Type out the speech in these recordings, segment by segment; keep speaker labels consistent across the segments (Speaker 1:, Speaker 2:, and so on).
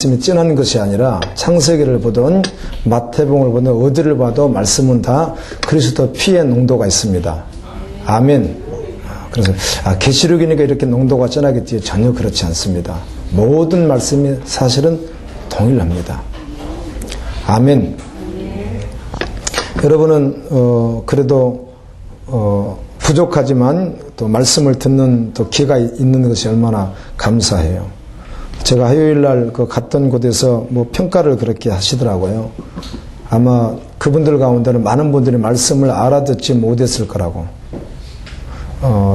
Speaker 1: 말씀이 진한 것이 아니라 창세기를 보든 마태복음을 보든 어디를 봐도 말씀은 다 그리스도 피의 농도가 있습니다. 아멘. 그래서 계시록이니까 이렇게 농도가 진하겠지, 전혀 그렇지 않습니다. 모든 말씀이 사실은 동일합니다. 아멘. 여러분은 그래도 부족하지만 또 말씀을 듣는 또 귀가 있는 것이 얼마나 감사해요. 제가 화요일날 갔던 곳에서 평가를 그렇게 하시더라고요. 아마 그분들 가운데는 많은 분들이 말씀을 알아듣지 못했을 거라고.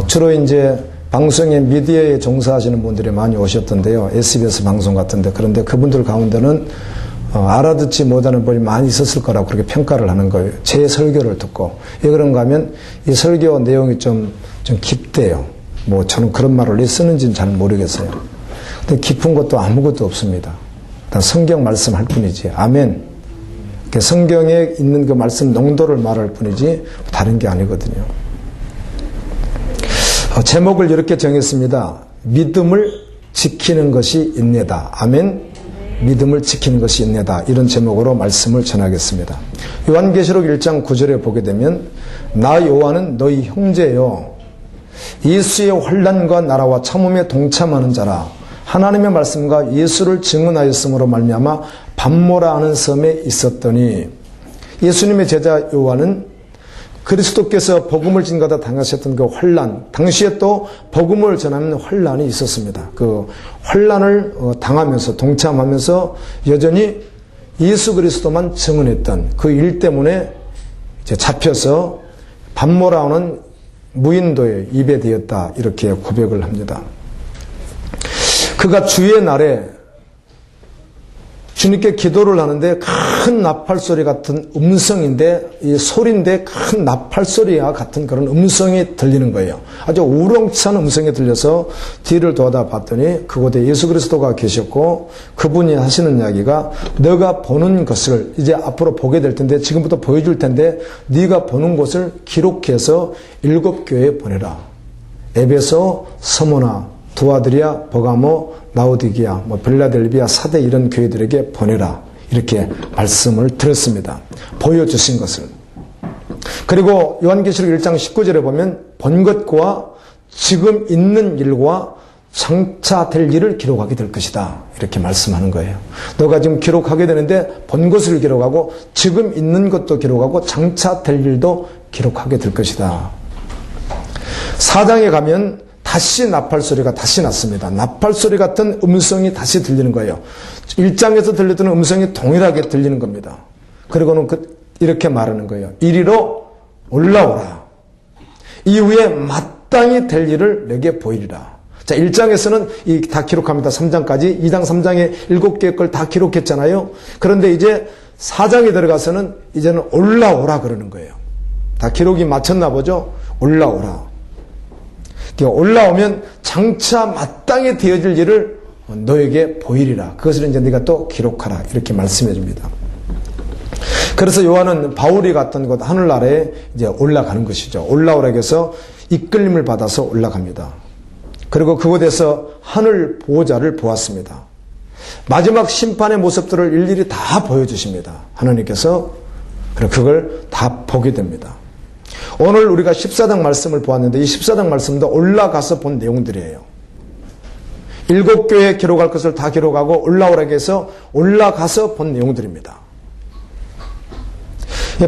Speaker 1: 주로 이제 방송에 미디어에 종사하시는 분들이 많이 오셨던데요. SBS 방송 같은데. 그런데 그분들 가운데는 알아듣지 못하는 분이 많이 있었을 거라고 그렇게 평가를 하는 거예요. 제 설교를 듣고. 왜 그런가 하면 이 설교 내용이 좀 깊대요. 저는 그런 말을 왜 쓰는지는 잘 모르겠어요. 근데 깊은 것도 아무것도 없습니다. 일단 성경 말씀할 뿐이지. 아멘. 성경에 있는 그 말씀 농도를 말할 뿐이지 다른 게 아니거든요. 제목을 이렇게 정했습니다. 믿음을 지키는 것이 있네다. 아멘. 믿음을 지키는 것이 있네다. 이런 제목으로 말씀을 전하겠습니다. 요한계시록 1장 9절에 보게 되면 나 요한은 너희 형제요 예수의 환난과 나라와 참음에 동참하는 자라. 하나님의 말씀과 예수를 증언하였으므로 말미암아 밤모라 하는 섬에 있었더니, 예수님의 제자 요한은 그리스도께서 복음을 전가다 당하셨던 그 환난, 당시에 또 복음을 전하는 환난이 있었습니다. 그 환난을 당하면서 동참하면서 여전히 예수 그리스도만 증언했던 그 일 때문에 이제 잡혀서 밤모라 하는 무인도에 입에 되었다, 이렇게 고백을 합니다. 그가 주의 날에 주님께 기도를 하는데 큰 나팔소리 같은 음성인데, 이 소리인데 큰 나팔소리와 같은 그런 음성이 들리는 거예요. 아주 우렁찬 음성이 들려서 뒤를 돌아다 봤더니 그곳에 예수 그리스도가 계셨고, 그분이 하시는 이야기가 너가 보는 것을 이제 앞으로 보게 될 텐데, 지금부터 보여줄 텐데 네가 보는 것을 기록해서 7교회에 보내라. 에베소, 서모나, 두아드리아, 버가모, 라오디게아, 빌라델비아, 사대 이런 교회들에게 보내라. 이렇게 말씀을 드렸습니다. 보여주신 것을. 그리고 요한계시록 1장 19절에 보면 본 것과 지금 있는 일과 장차 될 일을 기록하게 될 것이다. 이렇게 말씀하는 거예요. 너가 지금 기록하게 되는데 본 것을 기록하고 지금 있는 것도 기록하고 장차 될 일도 기록하게 될 것이다. 4장에 가면 다시 나팔소리가 다시 났습니다. 나팔소리 같은 음성이 다시 들리는 거예요. 1장에서 들렸던 음성이 동일하게 들리는 겁니다. 그리고는 이렇게 말하는 거예요. 이리로 올라오라. 이후에 마땅히 될 일을 내게 보이리라. 자, 1장에서는 다 기록합니다. 3장까지. 2장, 3장에 7개의 걸 다 기록했잖아요. 그런데 이제 4장에 들어가서는 이제는 올라오라 그러는 거예요. 다 기록이 마쳤나 보죠? 올라오라. 올라오면 장차 마땅히 되어질 일을 너에게 보이리라. 그것을 이제 네가 또 기록하라. 이렇게 말씀해 줍니다. 그래서 요한은 바울이 갔던 곳 하늘나라에 이제 올라가는 것이죠. 올라오라고 해서 이끌림을 받아서 올라갑니다. 그리고 그곳에서 하늘 보호자를 보았습니다. 마지막 심판의 모습들을 일일이 다 보여주십니다. 하나님께서. 그리고 그걸 다 보게 됩니다. 오늘 우리가 14장 말씀을 보았는데 이 14장 말씀도 올라가서 본 내용들이에요. 7교회에 기록할 것을 다 기록하고 올라오라고 해서 올라가서 본 내용들입니다.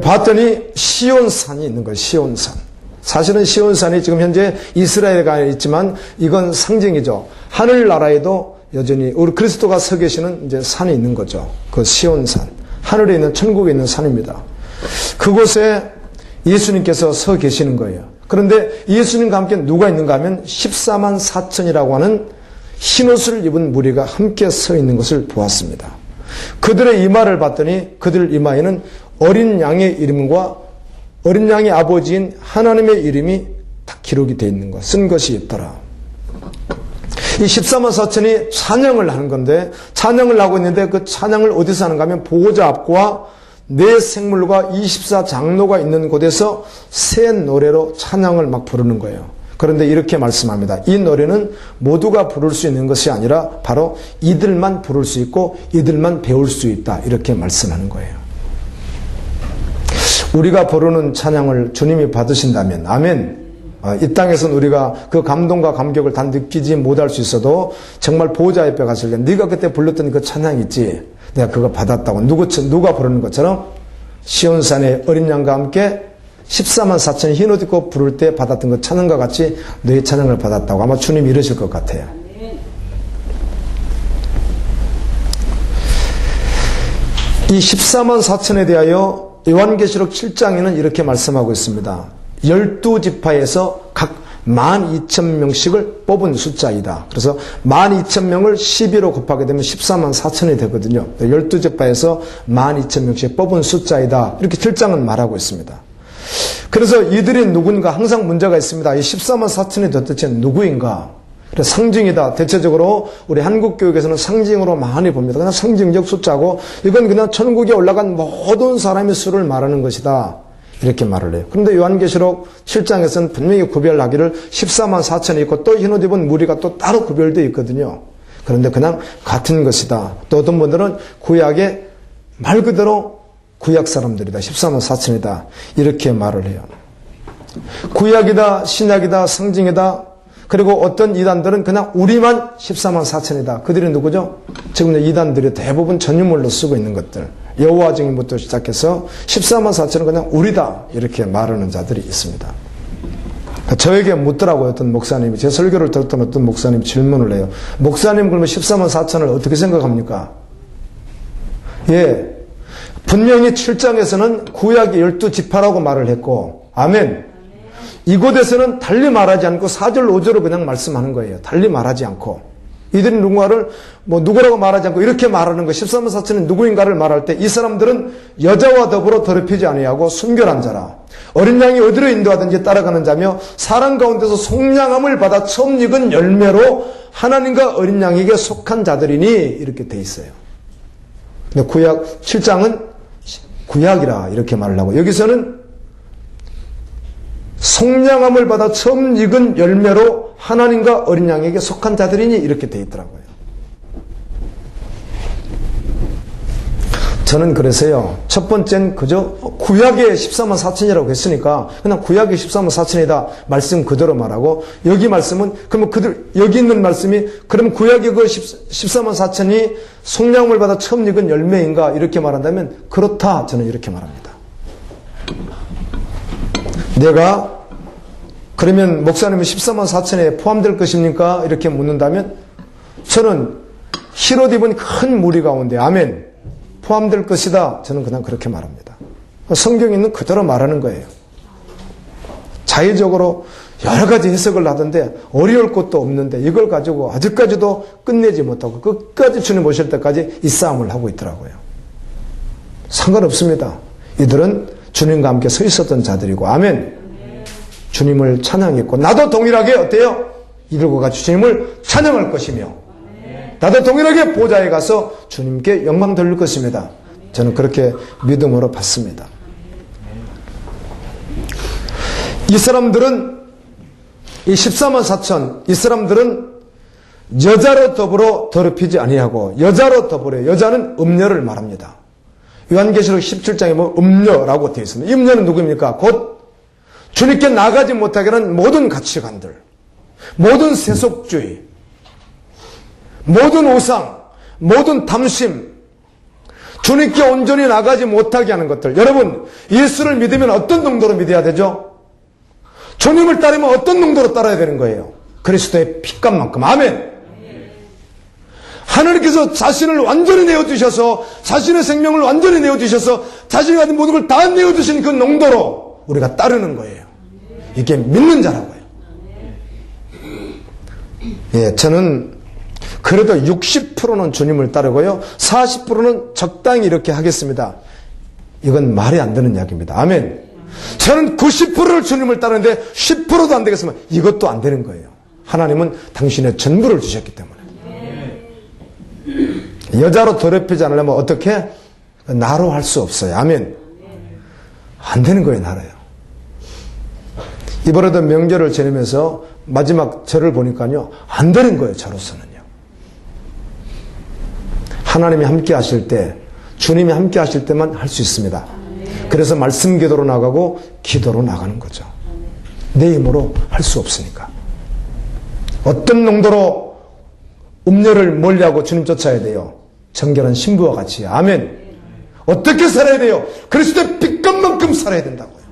Speaker 1: 봤더니 시온산이 있는 거예요. 시온산. 사실은 시온산이 지금 현재 이스라엘에 가 있지만 이건 상징이죠. 하늘나라에도 여전히 우리 그리스도가 서 계시는 이제 산이 있는 거죠. 그 시온산. 하늘에 있는 천국에 있는 산입니다. 그곳에 예수님께서 서 계시는 거예요. 그런데 예수님과 함께 누가 있는가 하면 14만 4천이라고 하는 흰옷을 입은 무리가 함께 서 있는 것을 보았습니다. 그들의 이마를 봤더니 그들 이마에는 어린 양의 이름과 어린 양의 아버지인 하나님의 이름이 다 기록이 되어 있는 것, 쓴 것이 있더라. 이 14만 4천이 찬양을 하는 건데, 찬양을 하고 있는데 그 찬양을 어디서 하는가 하면 보호자 앞과 네 생물과 24장로가 있는 곳에서 새 노래로 찬양을 막 부르는 거예요. 그런데 이렇게 말씀합니다. 이 노래는 모두가 부를 수 있는 것이 아니라 바로 이들만 부를 수 있고 이들만 배울 수 있다. 이렇게 말씀하는 거예요. 우리가 부르는 찬양을 주님이 받으신다면 아멘. 이 땅에서는 우리가 그 감동과 감격을 다 느끼지 못할 수 있어도 정말 보호자 옆에 갔을 때 네가 그때 불렀던 그 찬양 있지? 내가 그거 받았다고 누가 부르는 것처럼 시온산의 어린 양과 함께 14만 4천 흰옷 입고 부를 때 받았던 그 찬양과 같이 너의 찬양을 받았다고 아마 주님이 이러실 것 같아요. 이 14만 4천에 대하여 요한계시록 7장에는 이렇게 말씀하고 있습니다. 12지파에서 각 12,000명씩을 뽑은 숫자이다. 그래서 12,000명을 12로 곱하게 되면 14만 4천이 되거든요. 12지파에서 12,000명씩 뽑은 숫자이다. 이렇게 7장은 말하고 있습니다. 그래서 이들이 누군가 항상 문제가 있습니다. 이 14만 4천이 도대체 누구인가? 그래서 상징이다. 대체적으로 우리 한국교육에서는 상징으로 많이 봅니다. 그냥 상징적 숫자고 이건 그냥 천국에 올라간 모든 사람의 수를 말하는 것이다. 이렇게 말을 해요. 그런데 요한계시록 7장에서는 분명히 구별하기를 14만 4천이 있고 또 흰옷 입은 무리가 또 따로 구별되어 있거든요. 그런데 그냥 같은 것이다. 또 어떤 분들은 구약의 말 그대로 구약 사람들이다. 14만 4천이다. 이렇게 말을 해요. 구약이다, 신약이다, 상징이다. 그리고 어떤 이단들은 그냥 우리만 14만 4천이다. 그들이 누구죠? 지금 이단들이 대부분 전유물로 쓰고 있는 것들. 여호와 증인부터 시작해서 14만 4천은 그냥 우리다. 이렇게 말하는 자들이 있습니다. 저에게 묻더라고요. 어떤 목사님이. 제 설교를 들었던 어떤 목사님이 질문을 해요. 목사님 그러면 14만 4천을 어떻게 생각합니까? 예. 분명히 7장에서는 구약의 12지파라고 말을 했고 아멘. 이곳에서는 달리 말하지 않고 4절 5절로 그냥 말씀하는 거예요. 달리 말하지 않고 이들은 누군가를 누구라고 말하지 않고 이렇게 말하는 거 14만 4천은 누구인가를 말할 때 이 사람들은 여자와 더불어 더럽히지 아니하고 순결한 자라 어린 양이 어디로 인도하든지 따라가는 자며 사람 가운데서 속량함을 받아 처음 익은 열매로 하나님과 어린 양에게 속한 자들이니 이렇게 돼 있어요. 근데 구약 7장은 구약이라 이렇게 말을 하고 여기서는 속량함을 받아 처음 익은 열매로 하나님과 어린 양에게 속한 자들이니 이렇게 돼 있더라고요. 저는 그래서요. 첫 번째는 그저 구약의 14만 4천이라고 했으니까 그냥 구약의 14만 4천이다 말씀 그대로 말하고 여기 말씀은 그러면 여기 있는 말씀이 그럼 구약의 그 14만 4천이 속량을 받아 처음 익은 열매인가 이렇게 말한다면 그렇다 저는 이렇게 말합니다. 내가 그러면 목사님은 14만 4천에 포함될 것입니까? 이렇게 묻는다면 저는 흰옷 입은 큰 무리 가운데 아멘 포함될 것이다. 저는 그냥 그렇게 말합니다. 성경에 있는 그대로 말하는 거예요. 자의적으로 여러 가지 해석을 하던데 어려울 것도 없는데 이걸 가지고 아직까지도 끝내지 못하고 끝까지 주님 오실 때까지 이 싸움을 하고 있더라고요. 상관없습니다. 이들은 주님과 함께 서 있었던 자들이고 아멘. 주님을 찬양했고 나도 동일하게 어때요? 이들과 같이 주님을 찬양할 것이며 나도 동일하게 보좌에 가서 주님께 영광 돌릴 것입니다. 저는 그렇게 믿음으로 받습니다. 이 사람들은 이 14만 4천 이 사람들은 여자로 더불어 더럽히지 아니하고 여자로 더불어 여자는 음녀를 말합니다. 요한계시록 17장에 보면 음녀라고 되어 있습니다. 이 음녀는 누구입니까? 곧 주님께 나가지 못하게 하는 모든 가치관들, 모든 세속주의, 모든 우상, 모든 탐심, 주님께 온전히 나가지 못하게 하는 것들. 여러분, 예수를 믿으면 어떤 정도로 믿어야 되죠? 주님을 따르면 어떤 정도로 따라야 되는 거예요? 그리스도의 피값만큼. 아멘. 하나님께서 자신을 완전히 내어주셔서 자신의 생명을 완전히 내어주셔서 자신이 가진 모든 걸 다 내어주신 그 농도로 우리가 따르는 거예요. 이게 믿는 자라고요. 예, 저는 그래도 60%는 주님을 따르고요. 40%는 적당히 이렇게 하겠습니다. 이건 말이 안 되는 이야기입니다. 아멘. 저는 90%를 주님을 따르는데 10%도 안 되겠으면 이것도 안 되는 거예요. 하나님은 당신의 전부를 주셨기 때문에. 여자로 더럽히지 않으려면 어떻게? 나로 할 수 없어요. 아멘. 안 되는 거예요, 나로요. 이번에도 명절을 지내면서 마지막 절을 보니까요, 안 되는 거예요, 저로서는요. 하나님이 함께 하실 때, 주님이 함께 하실 때만 할 수 있습니다. 그래서 말씀 기도로 나가고 기도로 나가는 거죠. 내 힘으로 할 수 없으니까. 어떤 농도로 음료를 멀리하고 주님 쫓아야 돼요? 정결한 신부와 같이. 아멘. 어떻게 살아야 돼요? 그리스도의 빛감만큼 살아야 된다고요.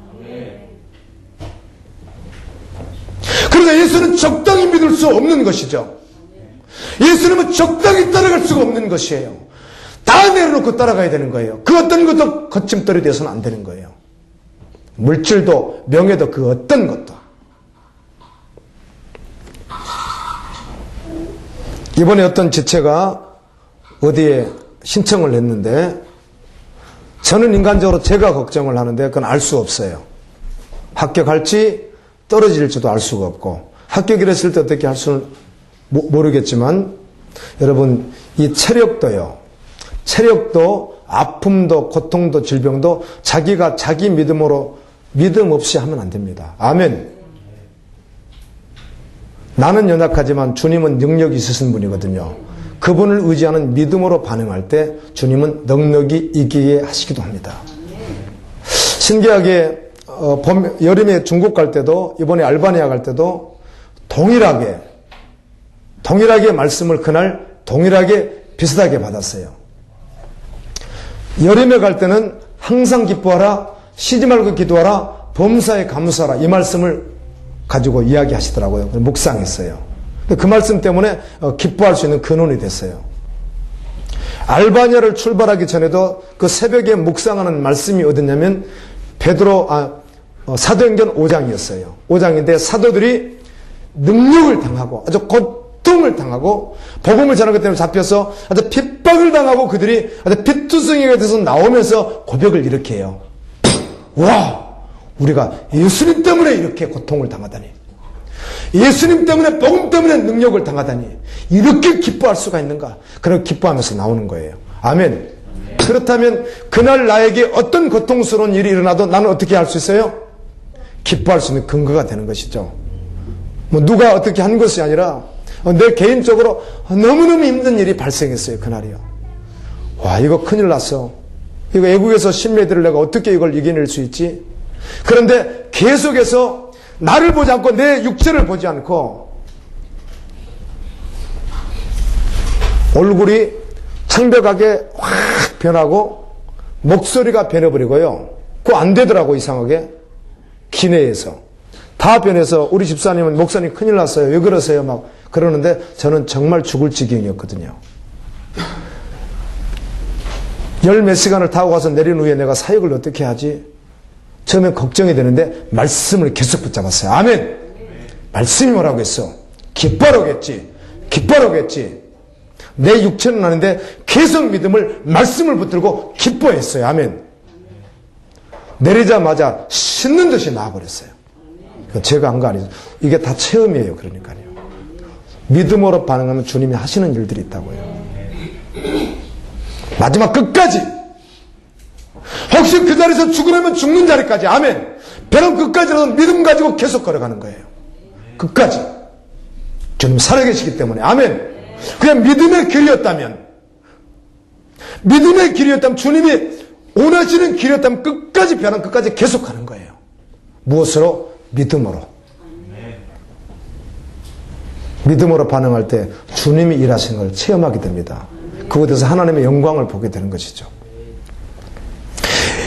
Speaker 1: 그러나 예수는 적당히 믿을 수 없는 것이죠. 예수님은 적당히 따라갈 수가 없는 것이에요. 다 내려놓고 따라가야 되는 거예요. 그 어떤 것도 거침돌이 되어서는 안 되는 거예요. 물질도 명예도 그 어떤 것도. 이번에 어떤 지체가 어디에 신청을 했는데 저는 인간적으로 제가 걱정을 하는데 그건 알 수 없어요. 합격할지 떨어질지도 알 수가 없고 합격을 했을 때 어떻게 할 수는 모르겠지만 여러분 이 체력도 아픔도 고통도 질병도 자기가 자기 믿음으로 믿음 없이 하면 안 됩니다. 아멘. 나는 연약하지만 주님은 능력이 있으신 분이거든요. 그분을 의지하는 믿음으로 반응할 때 주님은 넉넉히 이기게 하시기도 합니다. 신기하게 여름에 중국 갈 때도 이번에 알바니아 갈 때도 동일하게 말씀을 그날 동일하게 비슷하게 받았어요. 여름에 갈 때는 항상 기뻐하라, 쉬지 말고 기도하라, 범사에 감사하라 이 말씀을 가지고 이야기하시더라고요. 묵상했어요. 그 말씀 때문에 기뻐할 수 있는 근원이 됐어요. 알바니아를 출발하기 전에도 그 새벽에 묵상하는 말씀이 어디냐면 사도행전 5장이었어요. 5장인데 사도들이 능력을 당하고 아주 고통을 당하고 복음을 전하기 때문에 잡혀서 아주 핍박을 당하고 그들이 아주 피투성이가 돼서 나오면서 고백을 이렇게 해요. 와! 우리가 예수님 때문에 이렇게 고통을 당하다니, 예수님 때문에 복음 때문에 능력을 당하다니 이렇게 기뻐할 수가 있는가? 그렇게 기뻐하면서 나오는 거예요. 아멘. 그렇다면 그날 나에게 어떤 고통스러운 일이 일어나도 나는 어떻게 할 수 있어요? 기뻐할 수 있는 근거가 되는 것이죠. 누가 어떻게 한 것이 아니라 내 개인적으로 너무너무 힘든 일이 발생했어요. 그날이요. 와, 이거 큰일 났어. 이거 애국에서 신뢰들을 내가 어떻게 이걸 이겨낼 수 있지? 그런데 계속해서 나를 보지 않고 내 육체를 보지 않고 얼굴이 창백하게 확 변하고 목소리가 변해버리고요. 그거 안 되더라고. 이상하게 기내에서 다 변해서 우리 집사님은 목사님 큰일 났어요. 왜 그러세요? 막 그러는데 저는 정말 죽을 지경이었거든요. 열 몇 시간을 타고 가서 내린 후에 내가 사역을 어떻게 하지? 처음엔 걱정이 되는데 말씀을 계속 붙잡았어요. 아멘. 말씀이 뭐라고 했어? 기뻐하겠지. 기뻐하겠지. 내 육체는 아닌데 계속 믿음을 말씀을 붙들고 기뻐했어요. 아멘. 내리자마자 씻는 듯이 나와버렸어요. 제가 한 거 아니죠. 이게 다 체험이에요. 그러니까요. 믿음으로 반응하면 주님이 하시는 일들이 있다고요. 마지막 끝까지. 혹시 그 자리에서 죽으려면 죽는 자리까지. 아멘. 배는 끝까지라도 믿음 가지고 계속 걸어가는 거예요. 끝까지. 주님 살아계시기 때문에. 아멘. 그냥 믿음의 길이었다면 주님이 원하시는 길이었다면 끝까지 변한 끝까지 계속 가는 거예요. 무엇으로? 믿음으로. 믿음으로 반응할 때 주님이 일하시는 걸 체험하게 됩니다. 그곳에서 하나님의 영광을 보게 되는 것이죠.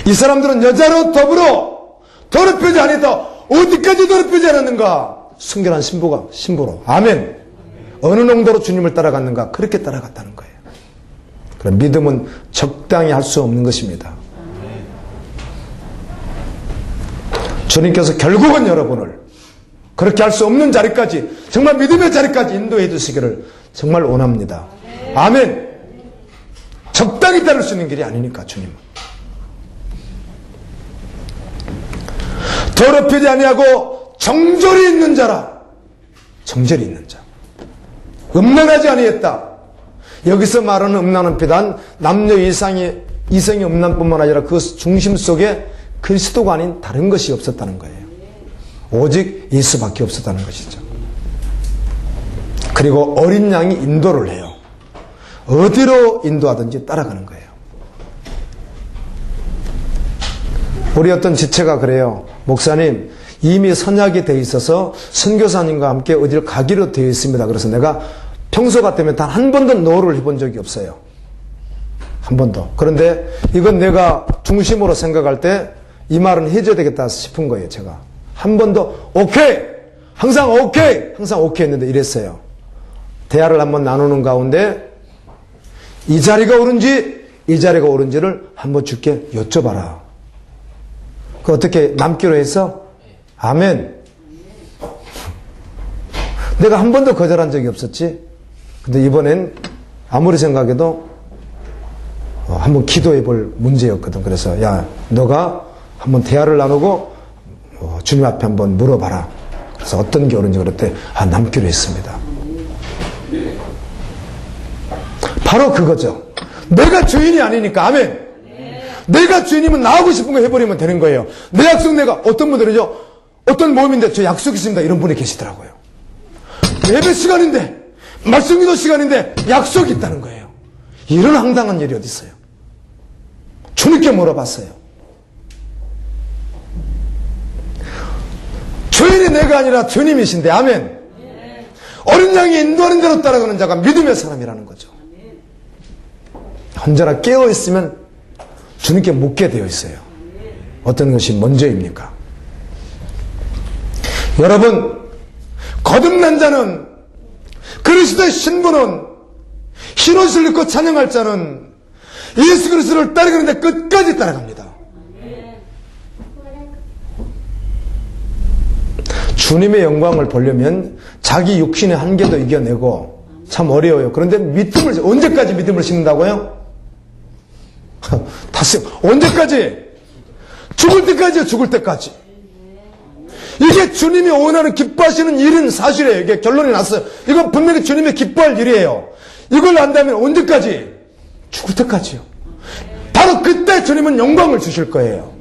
Speaker 1: 이 사람들은 여자로 더불어 더럽히지 아니다. 어디까지 더럽히지 않았는가? 순결한 신부로. 아멘. 어느 정도로 주님을 따라갔는가? 그렇게 따라갔다는 거예요. 그럼 믿음은 적당히 할 수 없는 것입니다. 주님께서 결국은 여러분을 그렇게 할 수 없는 자리까지, 정말 믿음의 자리까지 인도해 주시기를 정말 원합니다. 아멘. 적당히 따를 수 있는 길이 아니니까 주님은. 더럽히지 아니하고 정절이 있는 자라. 정절이 있는 자. 음란하지 아니했다. 여기서 말하는 음란은 비단 남녀 이성의 음란뿐만 아니라 그 중심 속에 그리스도가 아닌 다른 것이 없었다는 거예요. 오직 예수밖에 없었다는 것이죠. 그리고 어린 양이 인도를 해요. 어디로 인도하든지 따라가는 거예요. 우리 어떤 지체가 그래요. 목사님, 이미 선약이 돼 있어서 선교사님과 함께 어디를 가기로 되어 있습니다. 그래서 내가 평소 같으면 단 한 번도 노를 해본 적이 없어요. 한 번도. 그런데 이건 내가 중심으로 생각할 때 이 말은 해줘야 되겠다 싶은 거예요. 제가 한 번도 오케이, 항상 오케이 했는데 이랬어요. 대화를 한번 나누는 가운데 이 자리가 옳은지 이 자리가 옳은지를 한번 주께 여쭤봐라. 그 어떻게 남기로 해서 아멘. 내가 한 번도 거절한 적이 없었지. 근데 이번엔 아무리 생각해도 한번 기도해 볼 문제였거든. 그래서 야, 너가 한번 대화를 나누고 주님 앞에 한번 물어봐라. 그래서 어떤 게 옳은지 그랬더니 남기로 했습니다. 바로 그거죠. 내가 주인이 아니니까 아멘. 내가 주인이면 나하고 싶은 거 해버리면 되는 거예요. 내 약속 내가 어떤 분들은요, 어떤 모임인데 저 약속 있습니다 이런 분이 계시더라고요. 예배 시간인데 말씀 기도 시간인데 약속이 있다는 거예요. 이런 황당한 일이 어디 있어요. 주님께 물어봤어요. 주인이 내가 아니라 주님이신데 아멘. 어린 양이 인도하는 대로 따라가는 자가 믿음의 사람이라는 거죠. 언제나 깨어있으면 주님께 묻게 되어 있어요. 어떤 것이 먼저입니까? 여러분, 거듭난 자는, 그리스도의 신분은, 흰옷을 입고 찬양할 자는 예수 그리스도를 따르는데 끝까지 따라갑니다. 주님의 영광을 보려면 자기 육신의 한계도 이겨내고 참 어려워요. 그런데 믿음을, 언제까지 믿음을 심는다고요? 다시, 언제까지? 죽을 때까지요, 죽을 때까지. 이게 주님이 원하는 기뻐하시는 일은 사실이에요. 이게 결론이 났어요. 이건 분명히 주님이 기뻐할 일이에요. 이걸 안다면 언제까지? 죽을 때까지요. 바로 그때 주님은 영광을 주실 거예요.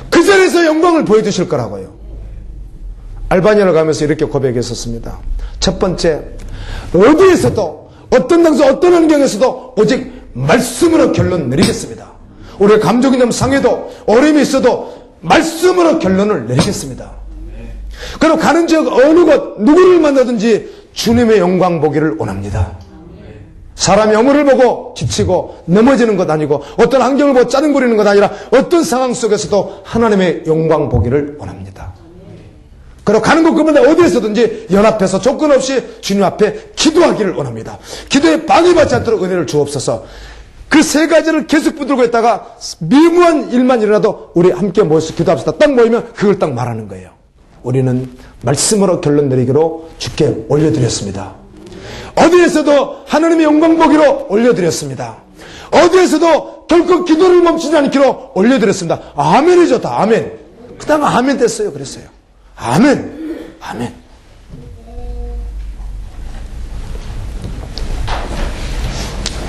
Speaker 1: 그 자리에서 영광을 보여주실 거라고요. 알바니아를 가면서 이렇게 고백했었습니다. 첫 번째, 어디에서도, 어떤 당시, 어떤 환경에서도 오직 말씀으로 결론 내리겠습니다. 우리의 감정이 좀 상해도, 어려움이 있어도 말씀으로 결론을 내리겠습니다. 그리고 가는 지역 어느 곳, 누구를 만나든지 주님의 영광 보기를 원합니다. 사람이 영혼을 보고 지치고 넘어지는 것 아니고 어떤 환경을 보고 짜증부리는 것 아니라 어떤 상황 속에서도 하나님의 영광 보기를 원합니다. 그리고 가는 곳그마다 어디에서든지 연합해서 조건 없이 주님 앞에 기도하기를 원합니다. 기도에 방해받지 않도록 은혜를 주옵소서. 그 세 가지를 계속 붙들고 있다가 미무한 일만 일어나도 우리 함께 모여서 기도합시다. 딱 모이면 그걸 딱 말하는 거예요. 우리는 말씀으로 결론 내리기로 주께 올려드렸습니다. 어디에서도 하나님의 영광 보기로 올려드렸습니다. 어디에서도 결코 기도를 멈추지 않기로 올려드렸습니다. 아멘이죠, 다 아멘. 그 다음에 아멘 됐어요. 그랬어요. 아멘, 아멘.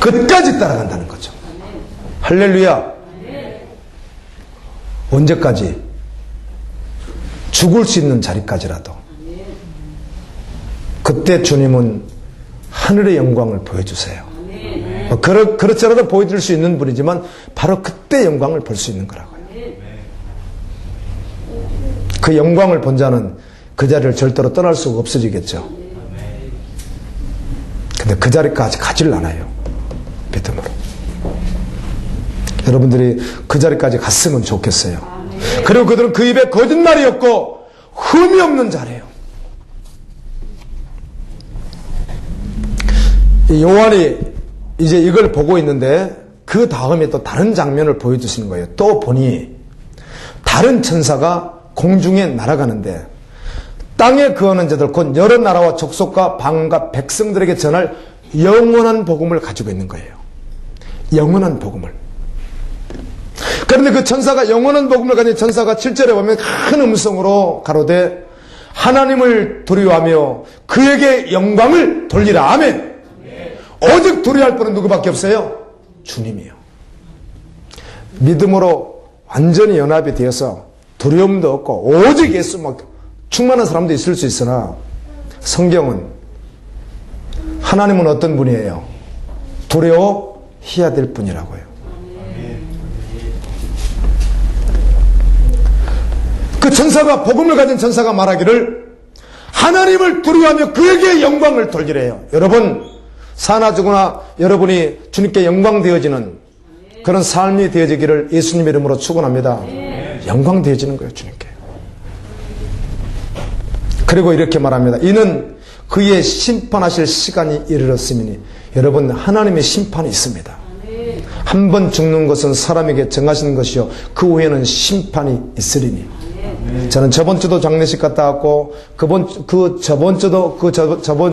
Speaker 1: 끝까지 따라간다는 거죠. 할렐루야. 언제까지? 죽을 수 있는 자리까지라도. 그때 주님은 하늘의 영광을 보여주세요. 그렇지라도 보여줄 수 있는 분이지만 바로 그때 영광을 볼 수 있는 거라고요. 그 영광을 본 자는 그 자리를 절대로 떠날 수가 없어지겠죠. 근데 그 자리까지 가지를 않아요. 믿음으로. 여러분들이 그 자리까지 갔으면 좋겠어요. 그리고 그들은 그 입에 거짓말이 없고 흠이 없는 자래요. 요한이 이제 이걸 보고 있는데 그 다음에 또 다른 장면을 보여주시는 거예요. 또 보니 다른 천사가 공중에 날아가는데 땅에 거하는 자들 곧 여러 나라와 족속과 방과 백성들에게 전할 영원한 복음을 가지고 있는 거예요. 영원한 복음을. 그런데 그 천사가 영원한 복음을 가진 천사가 7절에 보면 큰 음성으로 가로되 하나님을 두려워하며 그에게 영광을 돌리라. 아멘. 오직 두려워할 분은 누구밖에 없어요? 주님이요. 믿음으로 완전히 연합이 되어서 두려움도 없고 오직 예수 충만한 사람도 있을 수 있으나 성경은 하나님은 어떤 분이에요? 두려워해야 될 분이라고요. 그 전사가, 복음을 가진 전사가 말하기를 하나님을 두려워하며 그에게 영광을 돌리래요. 여러분, 사나 죽으나 여러분이 주님께 영광 되어지는 그런 삶이 되어지기를 예수님 이름으로 축원합니다. 영광 되어지는 거예요, 주님께. 그리고 이렇게 말합니다. 이는 그의 심판하실 시간이 이르렀으니, 여러분, 하나님의 심판이 있습니다. 한 번 죽는 것은 사람에게 정하시는 것이요 그 후에는 심판이 있으리니. 저는 저번 주도 장례식 갔다 왔고, 저번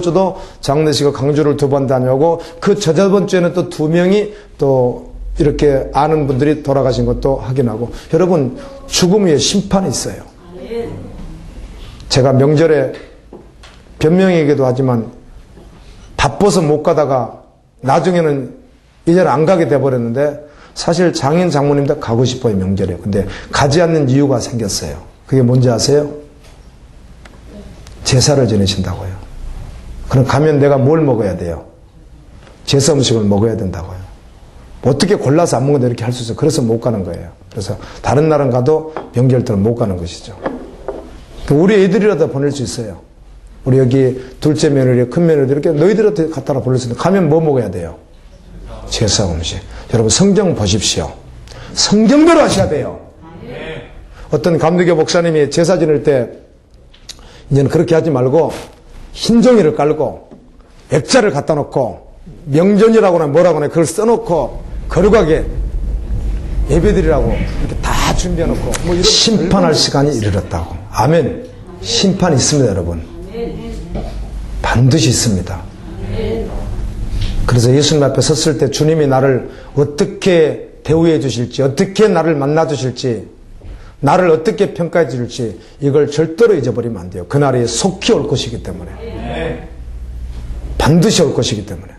Speaker 1: 주도 장례식을 강주를 2번 다녀오고, 저번 주에는 또 2명이 또 이렇게 아는 분들이 돌아가신 것도 확인하고, 여러분, 죽음 후에 심판이 있어요. 제가 명절에 변명이기도 하지만 바빠서 못 가다가 나중에는 이제는 안 가게 돼버렸는데, 사실 장인 장모님도 가고 싶어요, 명절에. 근데 가지 않는 이유가 생겼어요. 그게 뭔지 아세요? 제사를 지내신다고요. 그럼 가면 내가 뭘 먹어야 돼요? 제사 음식을 먹어야 된다고요. 어떻게 골라서 안 먹는데 이렇게 할 수 있어요? 그래서 못 가는 거예요. 그래서 다른 날은 가도 명절 때는 못 가는 것이죠. 우리 애들이라도 보낼 수 있어요. 우리 여기 둘째 며느리, 큰 며느리 이렇게 너희들한테 갖다가 보낼 수 있는데, 가면 뭐 먹어야 돼요? 제사 음식. 여러분, 성경 보십시오. 성경대로 하셔야 돼요. 어떤 감독교 목사님이 제사 지낼 때 이제는 그렇게 하지 말고 흰 종이를 깔고 액자를 갖다 놓고 명전이라고나 뭐라고나 그걸 써놓고 거룩하게 예배드리라고 이렇게 다 준비해놓고 뭐 이런 심판할 시간이 이르렀다고. 아멘. 심판이 있습니다, 여러분. 반드시 있습니다. 그래서 예수님 앞에 섰을 때 주님이 나를 어떻게 대우해 주실지, 어떻게 나를 만나 주실지, 나를 어떻게 평가해 줄지 이걸 절대로 잊어버리면 안 돼요. 그날이 속히 올 것이기 때문에. 반드시 올 것이기 때문에.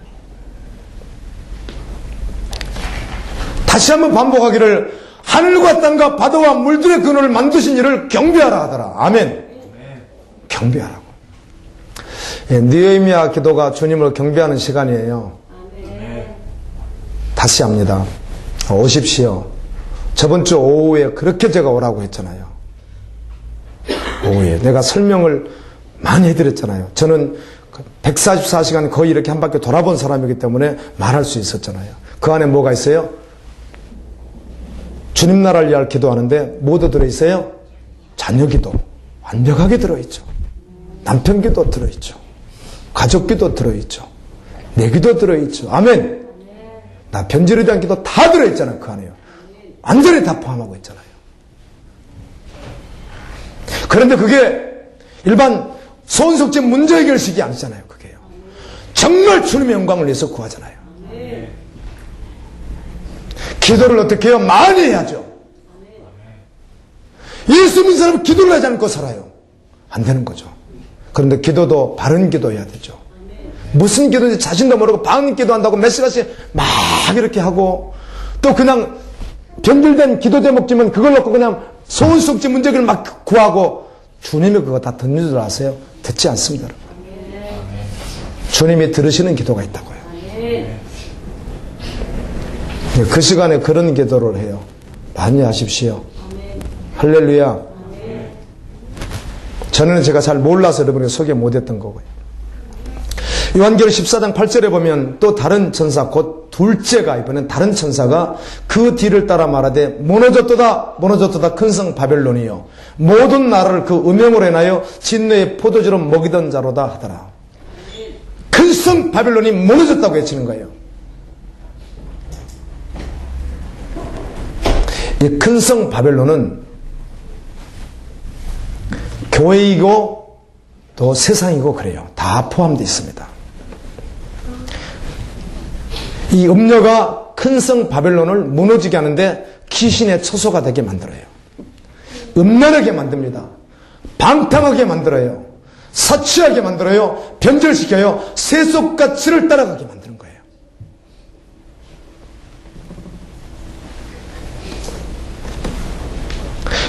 Speaker 1: 다시 한번 반복하기를 하늘과 땅과 바다와 물들의 근원을 만드신 이를 경배하라 하더라. 아멘. 경배하라고. 느헤미야 기도가 주님을 경배하는 시간이에요. 다시 합니다. 오십시오. 저번 주 오후에 그렇게 제가 오라고 했잖아요. 오후에 내가 설명을 많이 해드렸잖아요. 저는 144시간 거의 이렇게 한 바퀴 돌아본 사람이기 때문에 말할 수 있었잖아요. 그 안에 뭐가 있어요? 주님 나라를 위하여 기도하는데 뭐도 들어있어요? 자녀 기도 완벽하게 들어있죠. 남편 기도 들어있죠. 가족 기도 들어있죠. 내 기도 들어있죠. 아멘. 나 변질에 대한 기도 다 들어있잖아요. 그 안에요. 완전히 다 포함하고 있잖아요. 그런데 그게 일반 소원속죄 문제 해결식이 아니잖아요. 그게요. 정말 주님의 영광을 위해서 구하잖아요. 기도를 어떻게 해요? 많이 해야죠. 예수 믿는 사람은 기도를 하지 않고 살아요. 안 되는 거죠. 그런데 기도도 바른 기도해야 되죠. 무슨 기도인지 자신도 모르고 바른 기도한다고 몇 시간씩 막 이렇게 하고, 또 그냥 변질된 기도 제목 지면 그걸 놓고 그냥 소원속죄 문제를 막 구하고, 주님이 그거 다 듣는 줄 아세요? 듣지 않습니다, 여러분. 주님이 들으시는 기도가 있다고요. 그 시간에 그런 기도를 해요. 많이 하십시오. 할렐루야. 전에는 제가 잘 몰라서 여러분에게 소개 못했던 거고요. 요한계시록 14장 8절에 보면 또 다른 천사, 곧 둘째가, 이번엔 다른 천사가 그 뒤를 따라 말하되 무너졌도다 무너졌도다 큰 성 바벨론이요 모든 나라를 그 음행으로 인하여 진노의 포도주로 먹이던 자로다 하더라. 큰 성 바벨론이 무너졌다고 외치는 거예요. 이 큰 성 바벨론은 교회이고 또 세상이고 그래요. 다 포함되어 있습니다. 이 음녀가 큰 성 바벨론을 무너지게 하는데 귀신의 처소가 되게 만들어요. 음란하게 만듭니다. 방탕하게 만들어요. 사치하게 만들어요. 변절시켜요. 세속가치를 따라가게 만드는 거예요.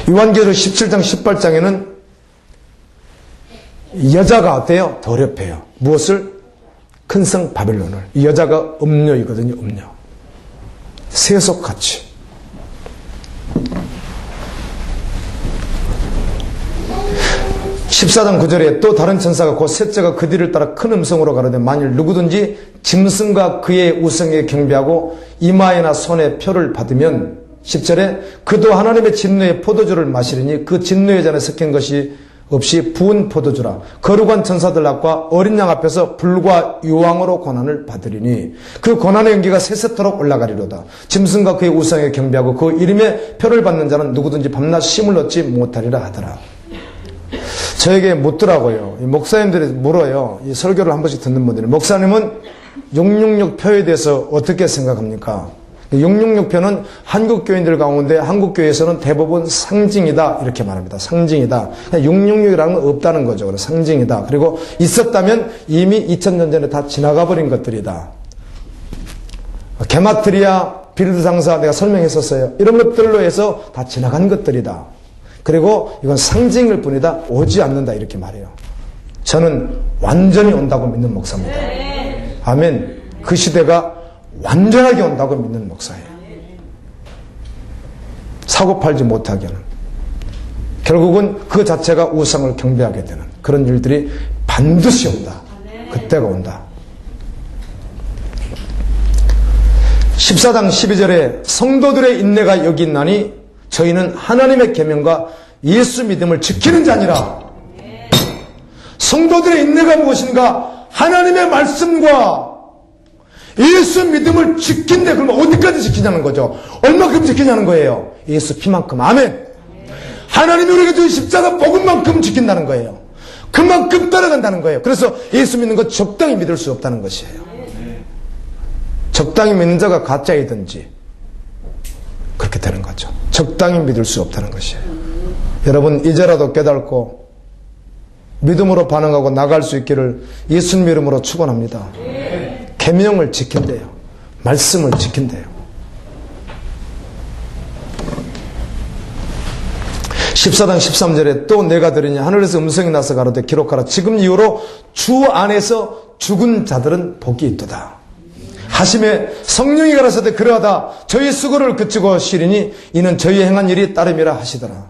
Speaker 1: 요한계시록 17장 18장에는 여자가 어때요? 더럽혀요. 무엇을? 큰 성 바빌론을. 이 여자가 음녀이거든요. 음녀. 세속같이. (14장 9절에) 또 다른 천사가 곧 셋째가 그 뒤를 따라 큰 음성으로 가로되 만일 누구든지 짐승과 그의 우상에 경배하고 이마에나 손에 표를 받으면 (10절에) 그도 하나님의 진노의 포도주를 마시리니 그 진노의 잔에 섞인 것이 없이 부은 포도주라. 거룩한 천사들 앞과 어린 양 앞에서 불과 유황으로 고난을 받으리니 그 고난의 연기가 세세토록 올라가리로다. 짐승과 그의 우상에 경배하고 그 이름에 표를 받는 자는 누구든지 밤낮 쉼을 얻지 못하리라 하더라. 저에게 묻더라고요. 목사님들이 물어요. 이 설교를 한 번씩 듣는 분들이, 목사님은 666 표에 대해서 어떻게 생각합니까? 666 표는 한국 교인들 가운데 한국 교회에서는 대부분 상징이다 이렇게 말합니다. 상징이다. 666이라는 건 없다는 거죠. 상징이다. 그리고 있었다면 이미 2000년 전에 다 지나가 버린 것들이다. 게마트리아 빌드상사 내가 설명했었어요. 이런 것들로 해서 다 지나간 것들이다. 그리고 이건 상징일 뿐이다. 오지 않는다 이렇게 말해요. 저는 완전히 온다고 믿는 목사입니다. 아멘. 그 시대가 완전하게 온다고 믿는 목사예요. 사고팔지 못하게 하는, 결국은 그 자체가 우상을 경배하게 되는 그런 일들이 반드시 온다. 그때가 온다. 14장 12절에 성도들의 인내가 여기 있나니 저희는 하나님의 계명과 예수 믿음을 지키는 자니라. 성도들의 인내가 무엇인가? 하나님의 말씀과 예수 믿음을 지킨대. 그러면 어디까지 지키냐는 거죠. 얼마큼 지키냐는 거예요. 예수 피만큼. 아멘. 하나님이 우리에게 주신 십자가 복음만큼 지킨다는 거예요. 그만큼 따라간다는 거예요. 그래서 예수 믿는 것 적당히 믿을 수 없다는 것이에요. 적당히 믿는 자가 가짜이든지 그렇게 되는 거죠. 적당히 믿을 수 없다는 것이에요. 여러분 이제라도 깨닫고 믿음으로 반응하고 나갈 수 있기를 예수님 이름으로 축원합니다. 계명을 지킨대요. 말씀을 지킨대요. 14장 13절에 또 내가 들으니 하늘에서 음성이 나서 가로되 기록하라. 지금 이후로 주 안에서 죽은 자들은 복이 있도다. 하심에 성령이 가라사대 그러하다. 저희 수고를 그치고 쉬리니 이는 저희 행한 일이 따름이라 하시더라.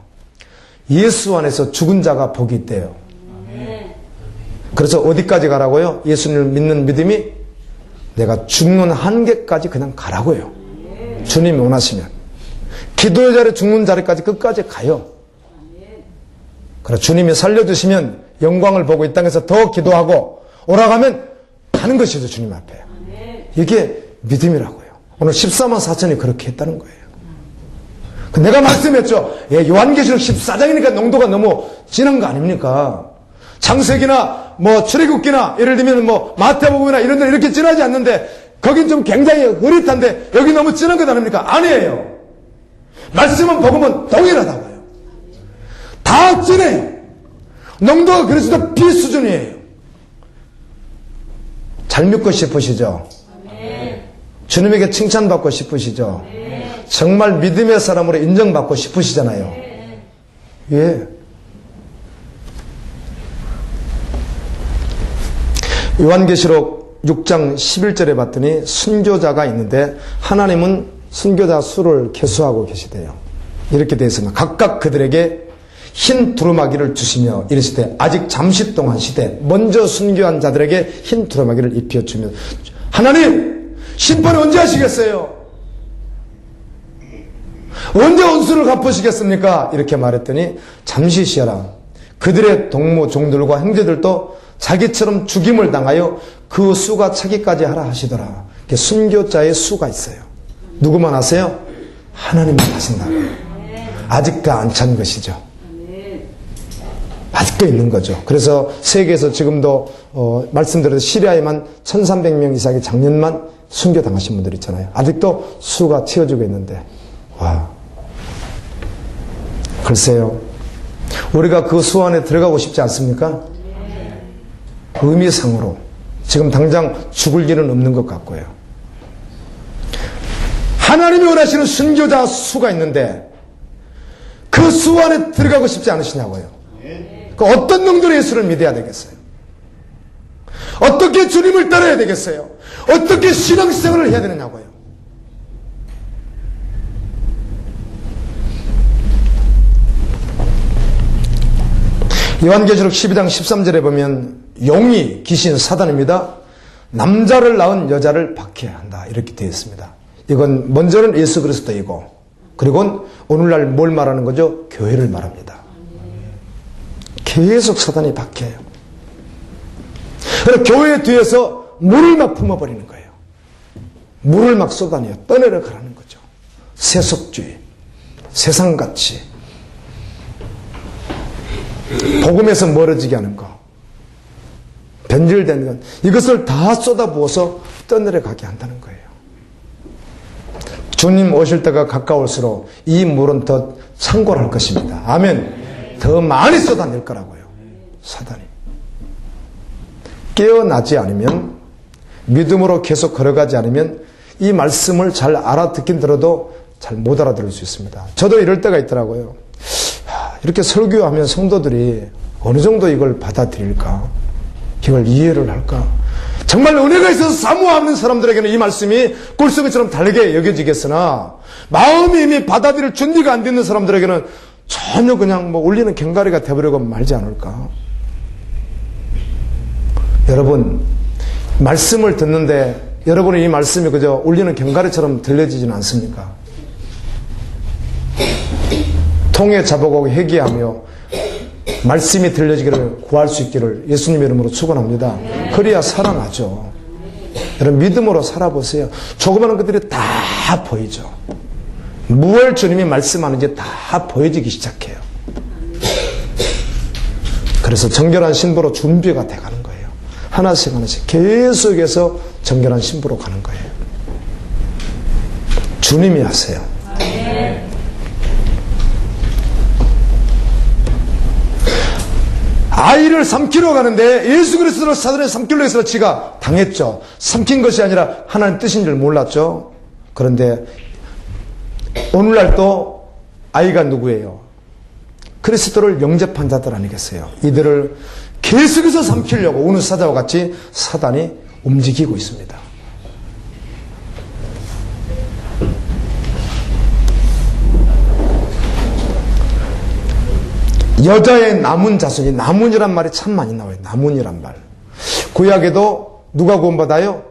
Speaker 1: 예수 안에서 죽은 자가 복이 있대요. 그래서 어디까지 가라고요? 예수님을 믿는 믿음이 내가 죽는 한계까지 그냥 가라고요. 주님이 원하시면. 기도의 자리에 죽는 자리까지 끝까지 가요. 그래서 주님이 살려주시면 영광을 보고 이 땅에서 더 기도하고 오라가면 가는 것이죠. 주님 앞에. 이게 믿음이라고요. 오늘 14만 4천이 그렇게 했다는 거예요. 내가 말씀했죠. 예, 요한계시록 14장이니까 농도가 너무 진한 거 아닙니까? 창세기나 출애굽기나 예를 들면 마태복음이나 이런 데는 이렇게 진하지 않는데 거긴 좀 굉장히 흐릿한데 여기 너무 진한 것 아닙니까? 아니에요. 말씀은 복음은 동일하다고요. 다 진해요. 농도가 그리스도 비수준이에요. 잘 믿고 싶으시죠? 주님에게 칭찬받고 싶으시죠? 정말 믿음의 사람으로 인정받고 싶으시잖아요. 예. 요한계시록 6장 11절에 봤더니 순교자가 있는데 하나님은 순교자 수를 계수하고 계시대요. 이렇게 되어 있으면 각각 그들에게 흰 두루마기를 주시며 이르시되 아직 잠시 동안 시대 먼저 순교한 자들에게 흰 두루마기를 입혀주며 하나님 심판을 언제 하시겠어요? 언제 원수를 갚으시겠습니까? 이렇게 말했더니 잠시 쉬어라. 그들의 동무 종들과 형제들도 자기처럼 죽임을 당하여 그 수가 차기까지 하라 하시더라. 순교자의 수가 있어요. 누구만 아세요? 하나님만 하신다고요. 아직 다 안 찬 것이죠. 아직도 있는 거죠. 그래서 세계에서 지금도 말씀드려도 시리아에만 1300명 이상의 작년만 순교당하신 분들 있잖아요. 아직도 수가 채워지고 있는데 와, 글쎄요. 우리가 그 수 안에 들어가고 싶지 않습니까? 의미상으로 지금 당장 죽을 일은 없는 것 같고요. 하나님이 원하시는 순교자 수가 있는데 그 수 안에 들어가고 싶지 않으시냐고요. 그 어떤 정도로 예수를 믿어야 되겠어요? 어떻게 주님을 따라야 되겠어요? 어떻게 신앙생활을 해야 되느냐고요. 요한계시록 12장 13절에 보면 용이 귀신 사단입니다. 남자를 낳은 여자를 박해야 한다 이렇게 되어 있습니다. 이건 먼저는 예수 그리스도이고 그리고 오늘날 뭘 말하는 거죠? 교회를 말합니다. 계속 사단이 박해요. 그래서 교회 뒤에서 물을 막 품어버리는 거예요. 물을 막 쏟아내어 떠내려 가라는 거죠. 세속주의, 세상가치, 복음에서 멀어지게 하는 거, 변질된 것, 이것을 다 쏟아부어서 떠내려가게 한다는 거예요. 주님 오실 때가 가까울수록 이 물은 더 창궐할 것입니다. 아멘. 더 많이 쏟아낼 거라고요. 사단이. 깨어나지 않으면, 믿음으로 계속 걸어가지 않으면 이 말씀을 잘 알아듣긴 들어도 잘 못 알아들을 수 있습니다. 저도 이럴 때가 있더라고요. 이렇게 설교하면 성도들이 어느 정도 이걸 받아들일까? 이걸 이해를 할까? 정말 은혜가 있어서 사모하는 사람들에게는 이 말씀이 꿀송이처럼 다르게 여겨지겠으나 마음이 이미 받아들일 준비가 안 되는 사람들에게는 전혀 그냥 뭐 울리는 갱가리가 되버리고 말지 않을까? 여러분, 말씀을 듣는데 여러분의 이 말씀이 그저 울리는 갱가리처럼 들려지지는 않습니까? 통에 잡아오고 회개하며 말씀이 들려지기를 구할 수 있기를 예수님의 이름으로 축원합니다. 그래야 살아나죠. 여러분 믿음으로 살아보세요. 조그마한 것들이 다 보이죠. 무엇 주님이 말씀하는지 다 보여지기 시작해요. 그래서 정결한 신부로 준비가 돼가는 거예요. 하나씩 하나씩 계속해서 정결한 신부로 가는 거예요. 주님이 하세요. 아이를 삼키러 가는데 예수 그리스도를 사단에 삼키려 해서 지가 당했죠. 삼킨 것이 아니라 하나님 뜻인 줄 몰랐죠. 그런데 오늘날 또 아이가 누구예요? 그리스도를 영접한 자들 아니겠어요? 이들을 계속해서 삼키려고 우는 사자와 같이 사단이 움직이고 있습니다. 여자의 남은 자손이, 남은이란 말이 참 많이 나와요. 남은이란 말. 구약에도 누가 구원받아요?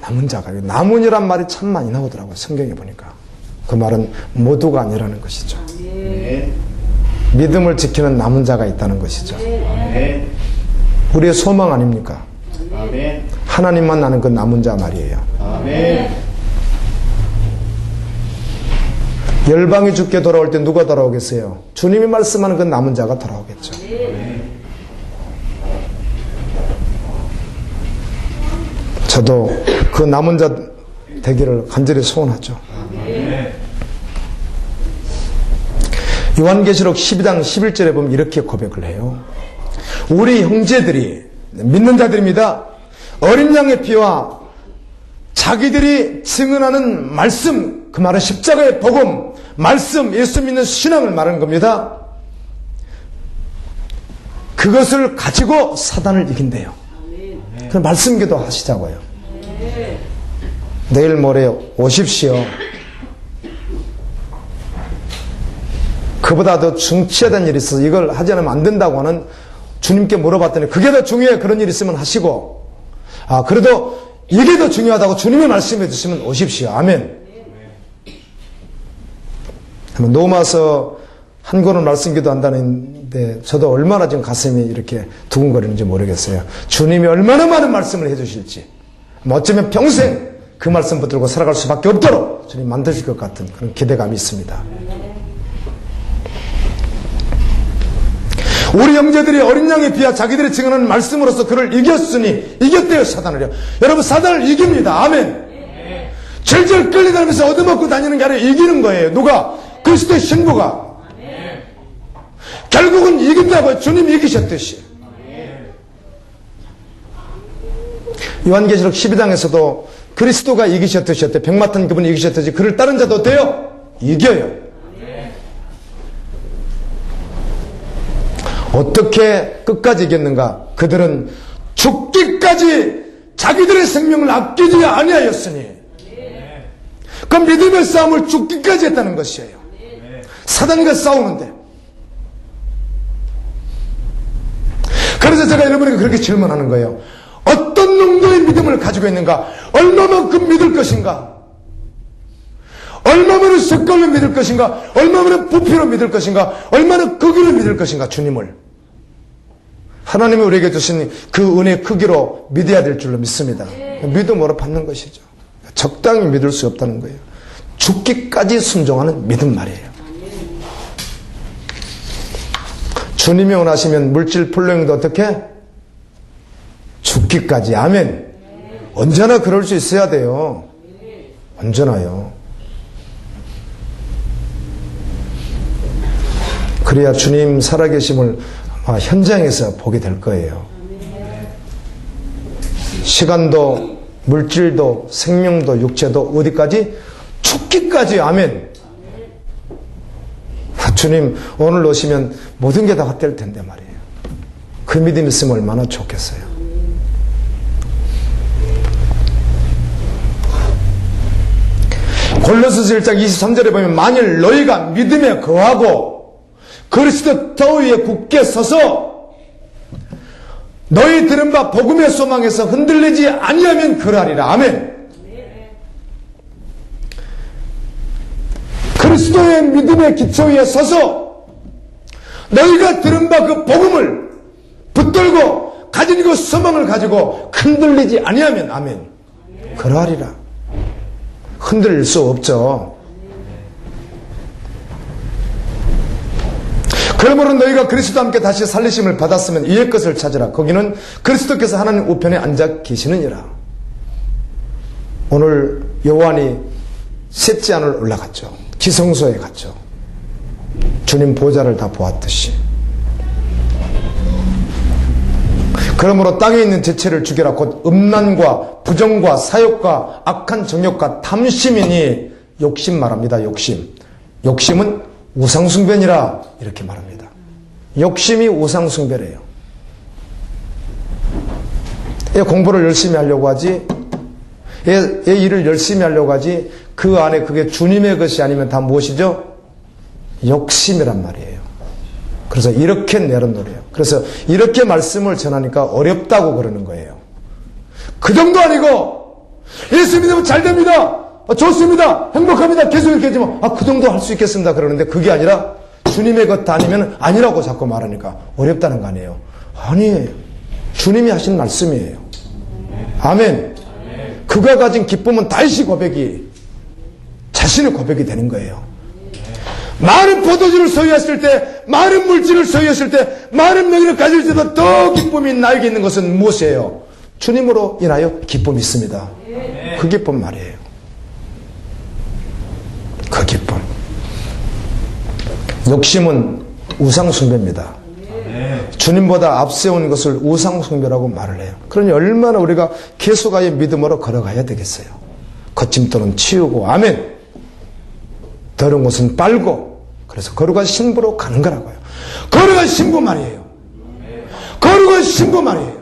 Speaker 1: 남은 자가요. 남은이란 말이 참 많이 나오더라고요. 성경에 보니까. 그 말은 모두가 아니라는 것이죠. 믿음을 지키는 남은 자가 있다는 것이죠. 우리의 소망 아닙니까? 하나님만 아는 그 남은 자 말이에요. 열방이 죽게 돌아올 때 누가 돌아오겠어요? 주님이 말씀하는 그 남은 자가 돌아오겠죠. 저도 그 남은 자 되기를 간절히 소원하죠. 요한계시록 12장 11절에 보면 이렇게 고백을 해요. 우리 형제들이, 믿는 자들입니다. 어린 양의 피와 자기들이 증언하는 말씀, 그 말은 십자가의 복음, 말씀, 예수 믿는 신앙을 말하는 겁니다. 그것을 가지고 사단을 이긴대요. 그럼 말씀기도 하시자고요. 내일 모레 오십시오. 그보다 더 중치하다는 일이 있어서 이걸 하지 않으면 안 된다고 하는 주님께 물어봤더니 그게 더 중요해. 그런 일 있으면 하시고, 그래도 이게 더 중요하다고 주님이 말씀해 주시면 오십시오. 아멘. 노마서 한 권을 말씀기도 한다는데 저도 얼마나 지금 가슴이 이렇게 두근거리는지 모르겠어요. 주님이 얼마나 많은 말씀을 해주실지, 어쩌면 평생 그 말씀 붙들고 살아갈 수밖에 없도록 주님 만드실 것 같은 그런 기대감이 있습니다. 우리 형제들이 어린 양의 피와 자기들이 증언하는 말씀으로서 그를 이겼으니, 이겼대요, 사단을요. 여러분, 사단을 이깁니다. 아멘. 절절 끌려다니면서 얻어먹고 다니는 게 아니라 이기는 거예요. 누가? 그리스도의 신부가. 결국은 이긴다고요. 주님이 이기셨듯이. 요한계시록 12장에서도 그리스도가 이기셨듯이, 백 맡은 그분이 이기셨듯이 그를 따른 자도 어때요? 이겨요. 어떻게 끝까지 이겼는가? 그들은 죽기까지 자기들의 생명을 아끼지 아니하였으니 그 믿음의 싸움을 죽기까지 했다는 것이에요. 사단과 싸우는데. 그래서 제가 여러분에게 그렇게 질문하는 거예요. 어떤 정도의 믿음을 가지고 있는가? 얼마만큼 믿을 것인가? 얼마만은 색깔로 믿을 것인가? 얼마만은 부피로 믿을 것인가? 얼마나 크기로 믿을 것인가? 주님을. 하나님이 우리에게 주신 그 은혜의 크기로 믿어야 될 줄로 믿습니다. 믿음으로 받는 것이죠. 적당히 믿을 수 없다는 거예요. 죽기까지 순종하는 믿음 말이에요. 주님이 원하시면 물질 불능도 어떻게? 죽기까지. 아멘. 언제나 그럴 수 있어야 돼요. 언제나요. 그래야 주님 살아계심을 현장에서 보게 될 거예요. 시간도 물질도 생명도 육체도 어디까지? 죽기까지. 아멘. 주님 오늘 오시면 모든 게 다 헛될 텐데 말이에요. 그 믿음 있으면 얼마나 좋겠어요. 골로새서 1장 23절에 보면 만일 너희가 믿음에 거하고 그리스도 터 위에 굳게 서서 너희 들은 바 복음의 소망에서 흔들리지 아니하면 그러하리라. 아멘. 그리스도의 믿음의 기초 위에 서서 너희가 들은 바 그 복음을 붙들고 가진 그 소망을 가지고 흔들리지 아니하면 아멘. 그러하리라. 흔들릴 수 없죠. 그러므로 너희가 그리스도와 함께 다시 살리심을 받았으면 이의 것을 찾으라. 거기는 그리스도께서 하나님 우편에 앉아 계시느니라. 오늘 요한이 셋째 안을 올라갔죠. 지성소에 갔죠. 주님 보좌를 다 보았듯이. 그러므로 땅에 있는 지체를 죽여라. 곧 음란과 부정과 사욕과 악한 정욕과 탐심이니 욕심 말합니다. 욕심. 욕심은 우상숭배니라 이렇게 말합니다. 욕심이 우상숭배래요. 얘 공부를 열심히 하려고 하지, 얘 일을 열심히 하려고 하지, 그 안에 그게 주님의 것이 아니면 다 무엇이죠? 욕심이란 말이에요. 그래서 이렇게 내려놓으래요. 그래서 이렇게 말씀을 전하니까 어렵다고 그러는 거예요. 그 정도 아니고 예수 믿으면 잘 됩니다. 좋습니다. 행복합니다. 계속 이렇게 하지만 그 정도 할 수 있겠습니다. 그러는데 그게 아니라 주님의 것 아니면 아니라고 자꾸 말하니까 어렵다는 거 아니에요. 아니에요. 주님이 하신 말씀이에요. 아멘. 그가 가진 기쁨은 다시 고백이 자신의 고백이 되는 거예요. 많은 포도주를 소유했을 때, 많은 물질을 소유했을 때, 많은 명예를 가질 때도 더 기쁨이 나에게 있는 것은 무엇이에요? 주님으로 인하여 기쁨이 있습니다. 그 기쁨 말이에요. 그 기쁨. 욕심은 우상숭배입니다. 주님보다 앞세운 것을 우상숭배라고 말을 해요. 그러니 얼마나 우리가 계속하여 믿음으로 걸어가야 되겠어요. 거침돌은 치우고, 아멘. 더러운 것은 빨고, 그래서 거룩한 신부로 가는 거라고요. 거룩한 신부 말이에요. 거룩한 신부 말이에요.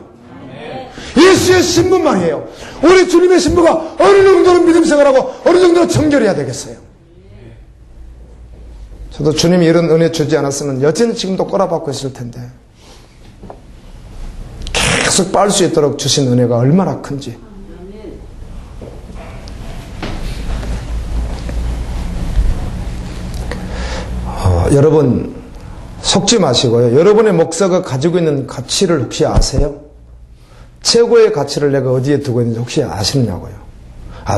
Speaker 1: 예수의 신부 말이에요. 우리 주님의 신부가 어느 정도로 믿음 생활하고 어느 정도로 정결해야 되겠어요. 저도 주님이 이런 은혜 주지 않았으면 여전히 지금도 꼬라박고 있을 텐데, 계속 빨 수 있도록 주신 은혜가 얼마나 큰지. 여러분 속지 마시고요. 여러분의 목사가 가지고 있는 가치를 혹시 아세요? 최고의 가치를 내가 어디에 두고 있는지 혹시 아시냐고요.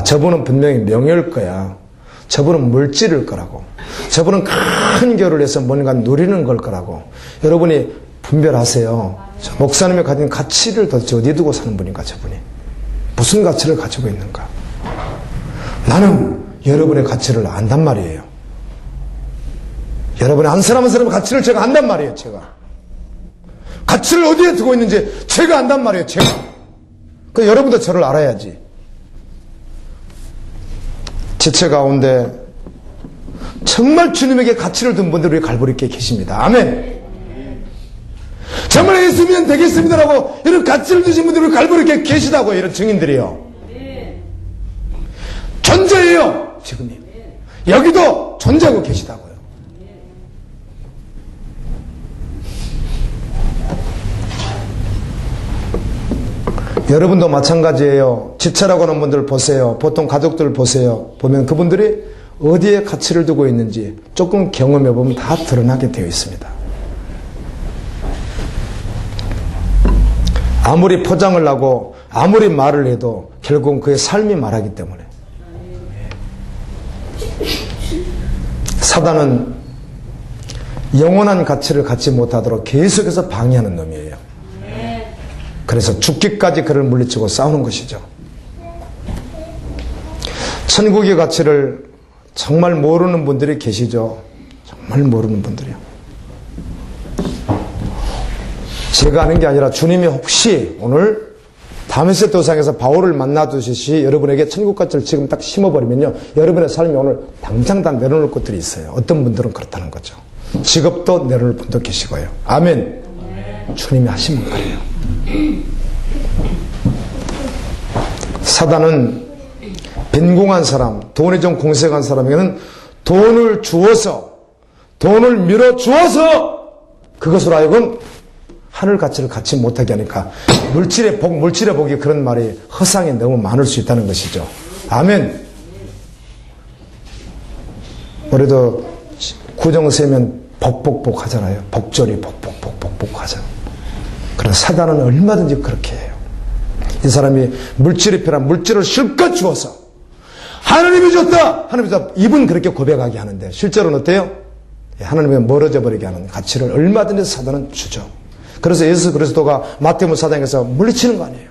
Speaker 1: 저분은 분명히 명예일 거야. 저분은 물질일 거라고. 저분은 큰 결을 해서 뭔가 누리는 걸 거라고. 여러분이 분별하세요. 목사님이 가진 가치를 도대체 어디에 두고 사는 분인가, 저분이. 무슨 가치를 가지고 있는가. 나는 여러분의 가치를 안단 말이에요. 여러분의 한 사람 한 사람의 가치를 제가 안단 말이에요. 제가 가치를 어디에 두고 있는지 제가 안단 말이에요. 제가. 그래서 여러분도 저를 알아야지. 지체 가운데 정말 주님에게 가치를 둔 분들이 갈보리께 계십니다. 아멘. 정말 예수면 되겠습니다라고 이런 가치를 두신 분들이 갈보로 이렇게 계시다고 이런 증인들이요. 존재해요. 지금이. 여기도 존재하고 계시다고요. 여러분도 마찬가지예요. 집차라고 하는 분들 보세요. 보통 가족들 보세요. 보면 그분들이 어디에 가치를 두고 있는지 조금 경험해 보면 다 드러나게 되어 있습니다. 아무리 포장을 하고 아무리 말을 해도 결국은 그의 삶이 말하기 때문에. 사단은 영원한 가치를 갖지 못하도록 계속해서 방해하는 놈이에요. 그래서 죽기까지 그를 물리치고 싸우는 것이죠. 천국의 가치를 정말 모르는 분들이 계시죠. 정말 모르는 분들이요. 제가 아는 게 아니라 주님이 혹시 오늘 다메섹 도상에서 바울을 만나두시시 여러분에게 천국 가치를 지금 딱 심어버리면요, 여러분의 삶이 오늘 당장 다 내려놓을 것들이 있어요. 어떤 분들은 그렇다는 거죠. 직업도 내려놓을 분도 계시고요. 아멘. 주님이 하신 말이에요. 사단은 빈궁한 사람, 돈이 좀 공색한 사람에게는 돈을 주어서, 돈을 밀어 주어서 그것으로 하여금 하늘 가치를 갖지 못하게 하니까 물질의 복이 그런 말이 허상에 너무 많을 수 있다는 것이죠. 아멘. 우리도 구정 세면 복복복 하잖아요. 복절이 복복복 하잖아요. 그러나 사단은 얼마든지 그렇게 해요. 이 사람이 물질이 필요한 물질을 실컷 주어서 하나님이 줬다! 하나님이 줬다! 입은 그렇게 고백하게 하는데 실제로는 어때요? 하나님에 멀어져 버리게 하는 가치를 얼마든지 사단은 주죠. 그래서 예수 그리스도가 마태복음 4장에서 물리치는 거 아니에요.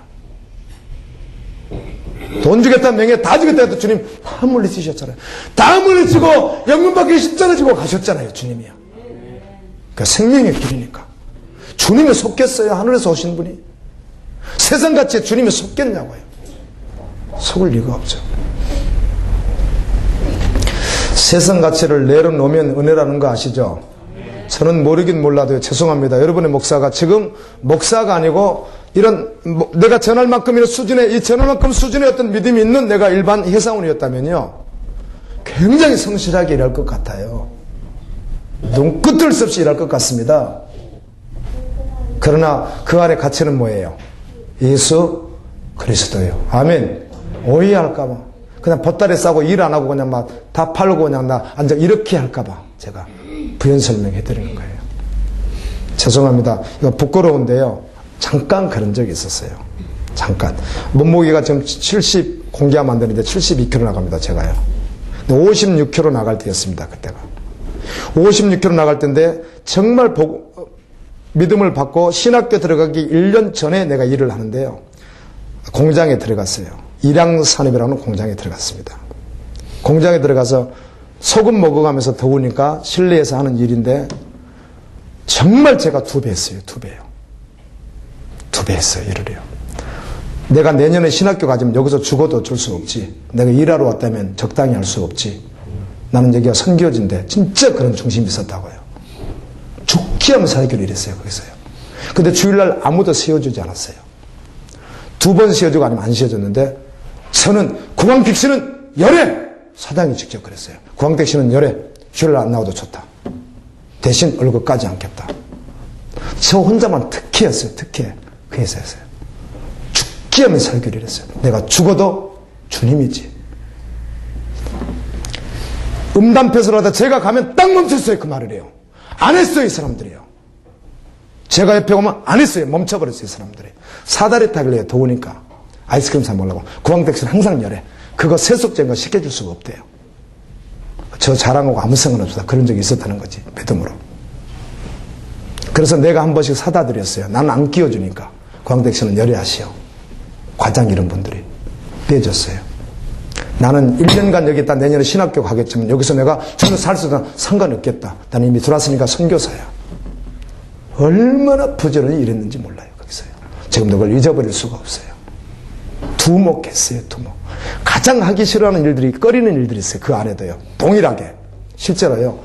Speaker 1: 돈 주겠다, 명예 다 주겠다 해도 주님 다 물리치셨잖아요. 다 물리치고 영문 받기 십자가 지고 가셨잖아요. 주님이요. 그러니까 생명의 길이니까. 주님이 속겠어요? 하늘에서 오신 분이? 세상같이 주님이 속겠냐고요. 속을 리가 없죠. 세상 가치를 내려놓으면 은혜라는 거 아시죠? 저는 모르긴 몰라도요. 죄송합니다. 여러분의 목사가 지금 목사가 아니고 이런 내가 전할 만큼의 수준의 이 전할 만큼 수준의 어떤 믿음이 있는 내가 일반 회사원이었다면요, 굉장히 성실하게 일할 것 같아요. 눈끝을 수 없이 일할 것 같습니다. 그러나 그 안에 가치는 뭐예요? 예수 그리스도예요. 아멘. 오해할까봐 그냥 보따리 싸고 일 안 하고 그냥 막 다 팔고 그냥 나 앉아 이렇게 할까봐 제가 부연 설명해 드리는 거예요. 죄송합니다. 이거 부끄러운데요. 잠깐 그런 적이 있었어요. 잠깐. 몸무게가 지금 70 공개하면 안 되는데 72kg 나갑니다. 제가요. 56kg 나갈 때였습니다. 그때가. 56kg 나갈 때인데 정말 믿음을 받고 신학교 들어가기 1년 전에 내가 일을 하는데요. 공장에 들어갔어요. 일양산업이라는 공장에 들어갔습니다. 공장에 들어가서 소금 먹어가면서 더우니까 실내에서 하는 일인데 정말 제가 2배 했어요. 2배요. 2배 했어요. 일을요. 내가 내년에 신학교 가지면 여기서 죽어도 어쩔 수 없지. 내가 일하러 왔다면 적당히 할 수 없지. 나는 여기가 선교지인데 진짜 그런 중심이 있었다고요. 죽기 하면 살기로 일했어요. 거기서요. 근데 주일날 아무도 세워주지 않았어요. 2번 세워주고 아니면 안 세워줬는데 저는 구광택 씨는 열애! 사장이 직접 그랬어요. 구광택 씨는 열애. 주일날 안 나와도 좋다. 대신 얼굴 까지 않겠다. 저 혼자만 특혜였어요. 특혜. 그 회사였어요. 죽기 하면 살기로 일했어요. 내가 죽어도 주님이지. 음담패소를 하다 제가 가면 딱 멈췄어요. 그 말을 해요. 안 했어요. 이 사람들이요. 제가 옆에 오면 안 했어요. 멈춰버렸어요. 이 사람들이. 사다리 타길래 더우니까 아이스크림 사 먹으려고. 구광택 씨는 항상 열해. 그거 세속적인 거 시켜줄 수가 없대요. 저 자랑하고 아무 상관없다. 그런 적이 있었다는 거지. 믿음으로. 그래서 내가 한 번씩 사다 드렸어요. 나는 안 끼워주니까. 구광택 씨는 열애하시오. 과장 이런 분들이 빼줬어요. 나는 1년간 여기 있다 내년에 신학교 가겠지만 여기서 내가 저는 살 수도 상관없겠다. 나는 이미 들어왔으니까 선교사야. 얼마나 부지런히 일했는지 몰라요. 거기서요. 지금도 그걸 잊어버릴 수가 없어요. 두목했어요. 두목. 가장 하기 싫어하는 일들이 꺼리는 일들이 있어요. 그 안에도요. 동일하게. 실제로요.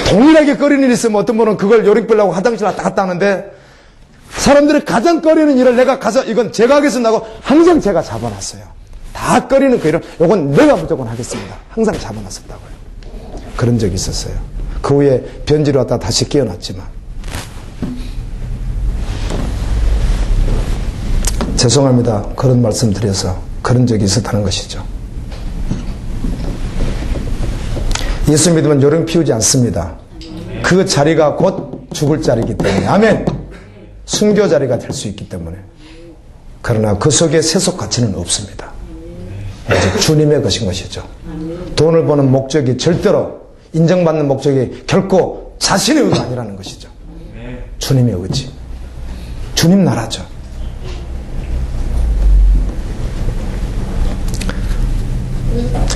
Speaker 1: 동일하게 꺼리는 일이 있으면 어떤 분은 그걸 요령 빼려고 화장실 왔다 갔다 하는데 사람들이 가장 꺼리는 일을 내가 가서 이건 제가 하겠습니다 하고 항상 제가 잡아놨어요. 다 꺼리는 그 일을 이건 내가 무조건 하겠습니다. 항상 잡아놨었다고요. 그런 적이 있었어요. 그 후에 변질을 왔다 다시 깨어났지만. 죄송합니다. 그런 말씀 드려서 그런 적이 있었다는 것이죠. 예수 믿으면 요령 피우지 않습니다. 그 자리가 곧 죽을 자리이기 때문에. 아멘. 순교 자리가 될 수 있기 때문에. 그러나 그 속에 세속 가치는 없습니다. 주님의 것인 것이죠. 돈을 버는 목적이 절대로 인정받는 목적이 결코 자신의 의가 아니라는 것이죠. 주님의 의지. 주님 나라죠.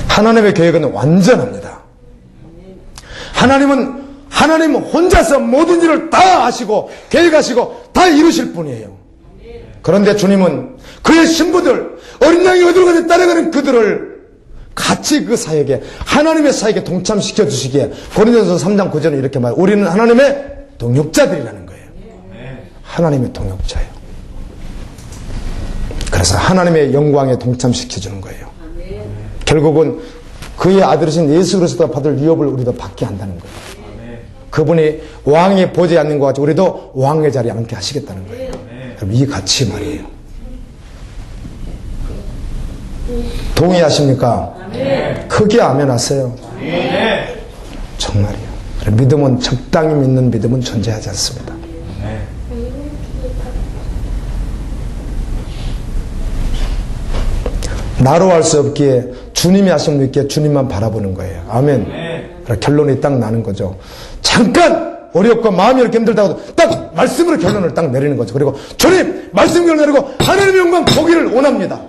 Speaker 1: 하나님의 계획은 완전합니다. 하나님은 혼자서 모든 일을 다 하시고 계획하시고 다 이루실 분이에요. 그런데 주님은 그의 신부들, 어린 양이 어디로 가든지 따라가는 그들을 같이 그 사역에, 하나님의 사역에 동참시켜 주시기에 고린도전서 3장 9절은 이렇게 말해요. 우리는 하나님의 동역자들이라는 거예요. 하나님의 동역자예요. 그래서 하나님의 영광에 동참시켜 주는 거예요. 결국은 그의 아들이신 예수 그리스도가 받을 위협을 우리도 받게 한다는 거예요. 그분이 왕의 보좌에 앉는 것 같이 우리도 왕의 자리에 앉게 하시겠다는 거예요. 여러분, 이 가치 말이에요. 동의하십니까? 크게 아멘 하세요. 정말이요. 믿음은 적당히 믿는 믿음은 존재하지 않습니다. 나로 할 수 없기에 주님이 하시면 믿기에 주님만 바라보는 거예요. 아멘. 결론이 딱 나는 거죠. 잠깐 어렵고 마음이 이렇게 힘들다고 딱 말씀으로 결론을 딱 내리는 거죠. 그리고 주님 말씀 결론 내리고 하나님의 영광 보기를 원합니다.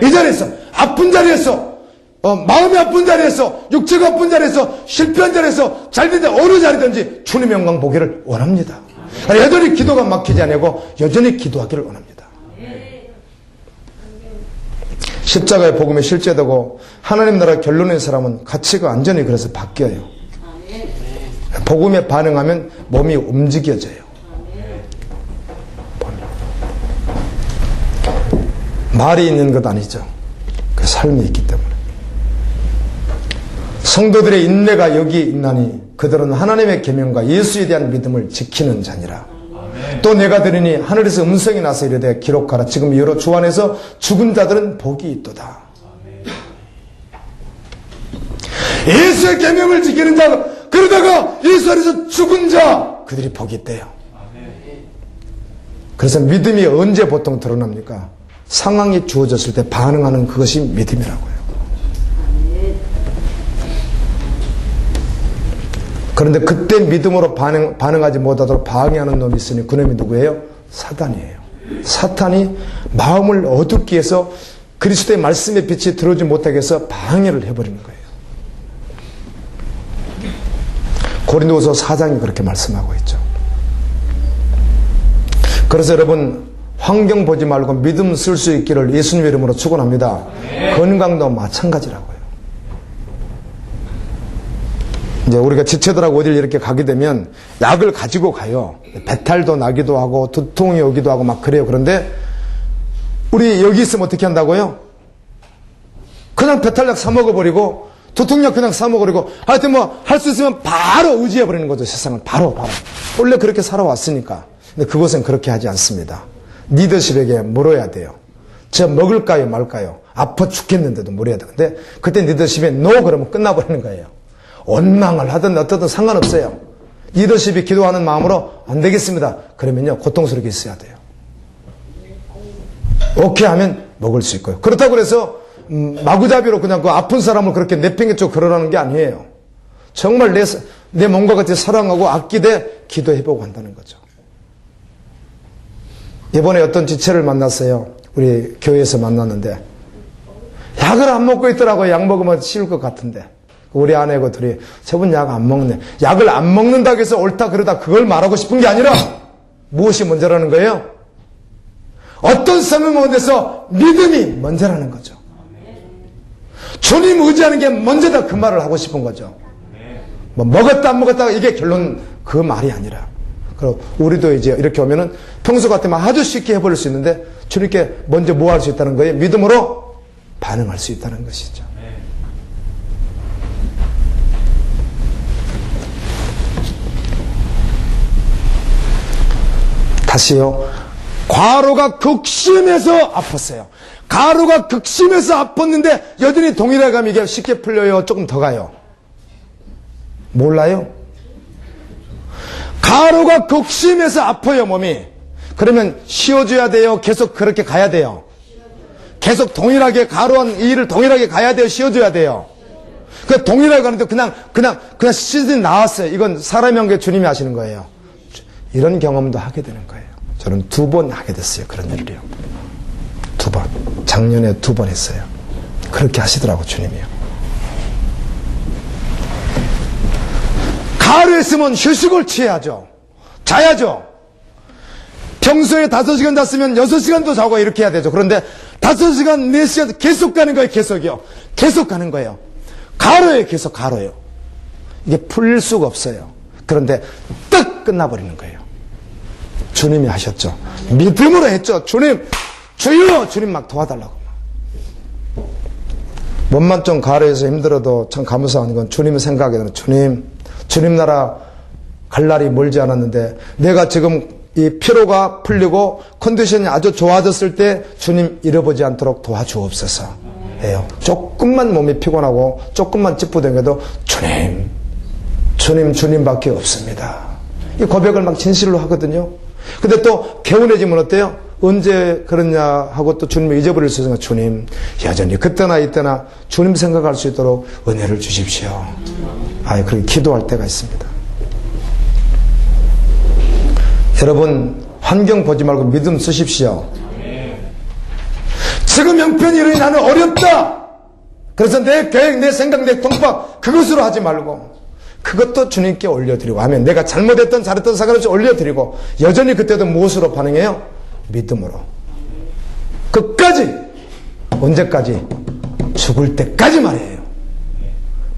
Speaker 1: 이 자리에서 아픈 자리에서 마음이 아픈 자리에서 육체가 아픈 자리에서 실패한 자리에서 잘된 자리 어느 자리든지 주님의 영광 보기를 원합니다. 여전히 기도가 막히지 않고 여전히 기도하기를 원합니다. 십자가의 복음이 실제되고 하나님 나라 결론의 사람은 가치가 완전히 그래서 바뀌어요. 복음에 반응하면 몸이 움직여져요. 말이 있는 것 아니죠. 그 삶이 있기 때문에. 성도들의 인내가 여기 있나니 그들은 하나님의 계명과 예수에 대한 믿음을 지키는 자니라. 또 내가 들으니 하늘에서 음성이 나서 이르되 기록하라. 지금 이후로 주 안에서 죽은 자들은 복이 있도다. 예수의 계명을 지키는 자, 그러다가 예수 안에서 죽은 자, 그들이 복이 있대요. 그래서 믿음이 언제 보통 드러납니까? 상황이 주어졌을 때 반응하는 그것이 믿음이라고요. 그런데 그때 믿음으로 반응하지 못하도록 방해하는 놈이 있으니 그놈이 누구예요? 사탄이에요. 사탄이 마음을 어둡게 해서 그리스도의 말씀의 빛이 들어오지 못하게 해서 방해를 해버리는 거예요. 고린도후서 4장이 그렇게 말씀하고 있죠. 그래서 여러분 환경 보지 말고 믿음 쓸 수 있기를 예수님의 이름으로 축원합니다. 건강도 마찬가지라고요. 이제 우리가 지체들하고 어딜 이렇게 가게 되면 약을 가지고 가요. 배탈도 나기도 하고 두통이 오기도 하고 막 그래요. 그런데 우리 여기 있으면 어떻게 한다고요? 그냥 배탈약 사 먹어버리고 두통약 그냥 사 먹어버리고 하여튼 뭐 할 수 있으면 바로 의지해버리는 거죠. 세상을 바로. 원래 그렇게 살아왔으니까. 근데 그것은 그렇게 하지 않습니다. 리더십에게 물어야 돼요. 저 먹을까요 말까요? 아파 죽겠는데도 물어야 돼요. 근데 그때 리더십에 노 그러면 끝나버리는 거예요. 원망을 하든 어떻든 상관없어요. 리더십이 기도하는 마음으로 안 되겠습니다. 그러면요 고통스럽게 있어야 돼요. 오케이 하면 먹을 수 있고요. 그렇다고 해서 마구잡이로 그냥 그 아픈 사람을 그렇게 내팽개쳐 걸으라는 게 아니에요. 정말 내 몸과 같이 사랑하고 아끼되 기도해보고 한다는 거죠. 이번에 어떤 지체를 만났어요. 우리 교회에서 만났는데 약을 안 먹고 있더라고요. 약 먹으면 쉬울 것 같은데 우리 아내고 둘이 저분 약 안 먹네. 약을 안 먹는다고 해서 옳다 그러다 그걸 말하고 싶은 게 아니라 무엇이 먼저라는 거예요? 어떤 상황 가운데서 믿음이 먼저라는 거죠. 주님 의지하는 게 먼저다 그 말을 하고 싶은 거죠. 뭐 먹었다 안 먹었다 이게 결론 그 말이 아니라 그리고 우리도 이제 이렇게 오면은 평소 같으면 아주 쉽게 해버릴 수 있는데 주님께 먼저 뭐 할 수 있다는 거예요? 믿음으로 반응할 수 있다는 것이죠. 다시요. 과로가 극심해서 아팠어요. 가루가 극심해서 아팠는데 여전히 동일하게 가면 이게 쉽게 풀려요? 조금 더 가요? 몰라요? 가루가 극심해서 아파요, 몸이. 그러면 쉬어줘야 돼요? 계속 그렇게 가야 돼요? 계속 동일하게 가루한 이 일을 동일하게 가야 돼요? 쉬어줘야 돼요? 그 동일하게 가는데 그냥 시즌이 나왔어요. 이건 사람의 한계 주님이 하시는 거예요. 이런 경험도 하게 되는 거예요. 저는 2번 하게 됐어요. 그런 일을요. 2번. 작년에 2번 했어요. 그렇게 하시더라고, 주님이요. 가루했으면 휴식을 취해야죠. 자야죠. 평소에 5시간 잤으면 6시간도 자고 이렇게 해야 되죠. 그런데 5시간, 4시간 계속 가는 거예요. 계속이요. 계속 가는 거예요. 가루예요. 계속 가루예요. 이게 풀릴 수가 없어요. 그런데 딱 끝나버리는 거예요. 주님이 하셨죠. 믿음으로 했죠. 주님, 주여! 주님 막 도와달라고. 몸만 좀 가루해서 힘들어도 참 감사한 건 주님의 생각에 드는 주님 나라 갈 날이 멀지 않았는데 내가 지금 이 피로가 풀리고 컨디션이 아주 좋아졌을 때 주님 잃어보지 않도록 도와주옵소서. 예요. 조금만 몸이 피곤하고 조금만 찌뿌둥해도 주님밖에 없습니다. 이 고백을 막 진실로 하거든요. 근데 또 개운해지면 어때요? 언제 그러냐 하고 또 주님을 잊어버릴 수 있으니까 주님 여전히 그때나 이때나 주님 생각할 수 있도록 은혜를 주십시오. 그렇게 기도할 때가 있습니다. 여러분 환경 보지 말고 믿음 쓰십시오. 지금 형편이 이러니 나는 어렵다. 그래서 내 계획, 내 생각, 내 통박 그것으로 하지 말고 그것도 주님께 올려드리고 하면 내가 잘못했던 잘했던 상관없이 올려드리고 여전히 그때도 무엇으로 반응해요? 믿음으로. 끝까지. 언제까지? 죽을 때까지 말이에요.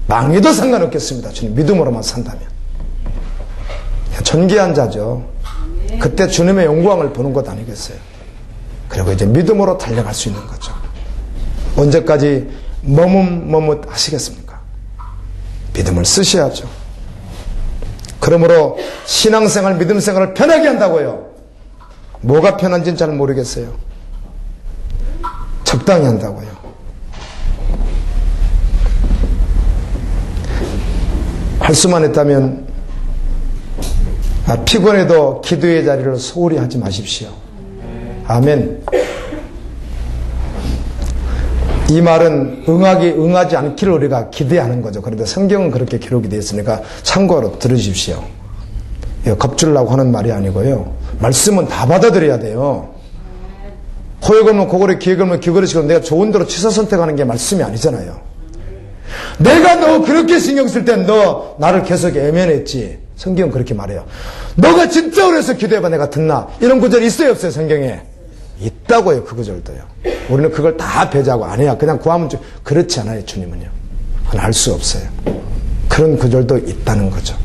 Speaker 1: 망해도 상관없겠습니다. 주님 믿음으로만 산다면. 존귀한 자죠. 그때 주님의 영광을 보는 것 아니겠어요? 그리고 이제 믿음으로 달려갈 수 있는 거죠. 언제까지 머뭇 하시겠습니까? 믿음을 쓰셔야죠. 그러므로 신앙생활, 믿음생활을 편하게 한다고요. 뭐가 편한지는 잘 모르겠어요. 적당히 한다고요. 할 수만 있다면 피곤해도 기도의 자리를 소홀히 하지 마십시오. 아멘. 이 말은 응하지 않기를 우리가 기대하는 거죠. 그런데 성경은 그렇게 기록이 되어 있으니까 참고로 들으십시오. 겁주려고 하는 말이 아니고요. 말씀은 다 받아들여야 돼요. 호에 걸면 고걸에, 귀에 걸면 귀걸이 시고 내가 좋은 대로 취사 선택하는 게 말씀이 아니잖아요. 내가 너 그렇게 신경 쓸 땐 너 나를 계속 애면했지. 성경은 그렇게 말해요. 너가 진짜 오래서 기도해봐 내가 듣나. 이런 구절이 있어요 없어요 성경에? 있다고요. 그 구절도요. 우리는 그걸 다 배제하고 안 해야 그냥 구하면 그렇지 않아요. 주님은요. 그건 알 수 없어요. 그런 구절도 있다는 거죠.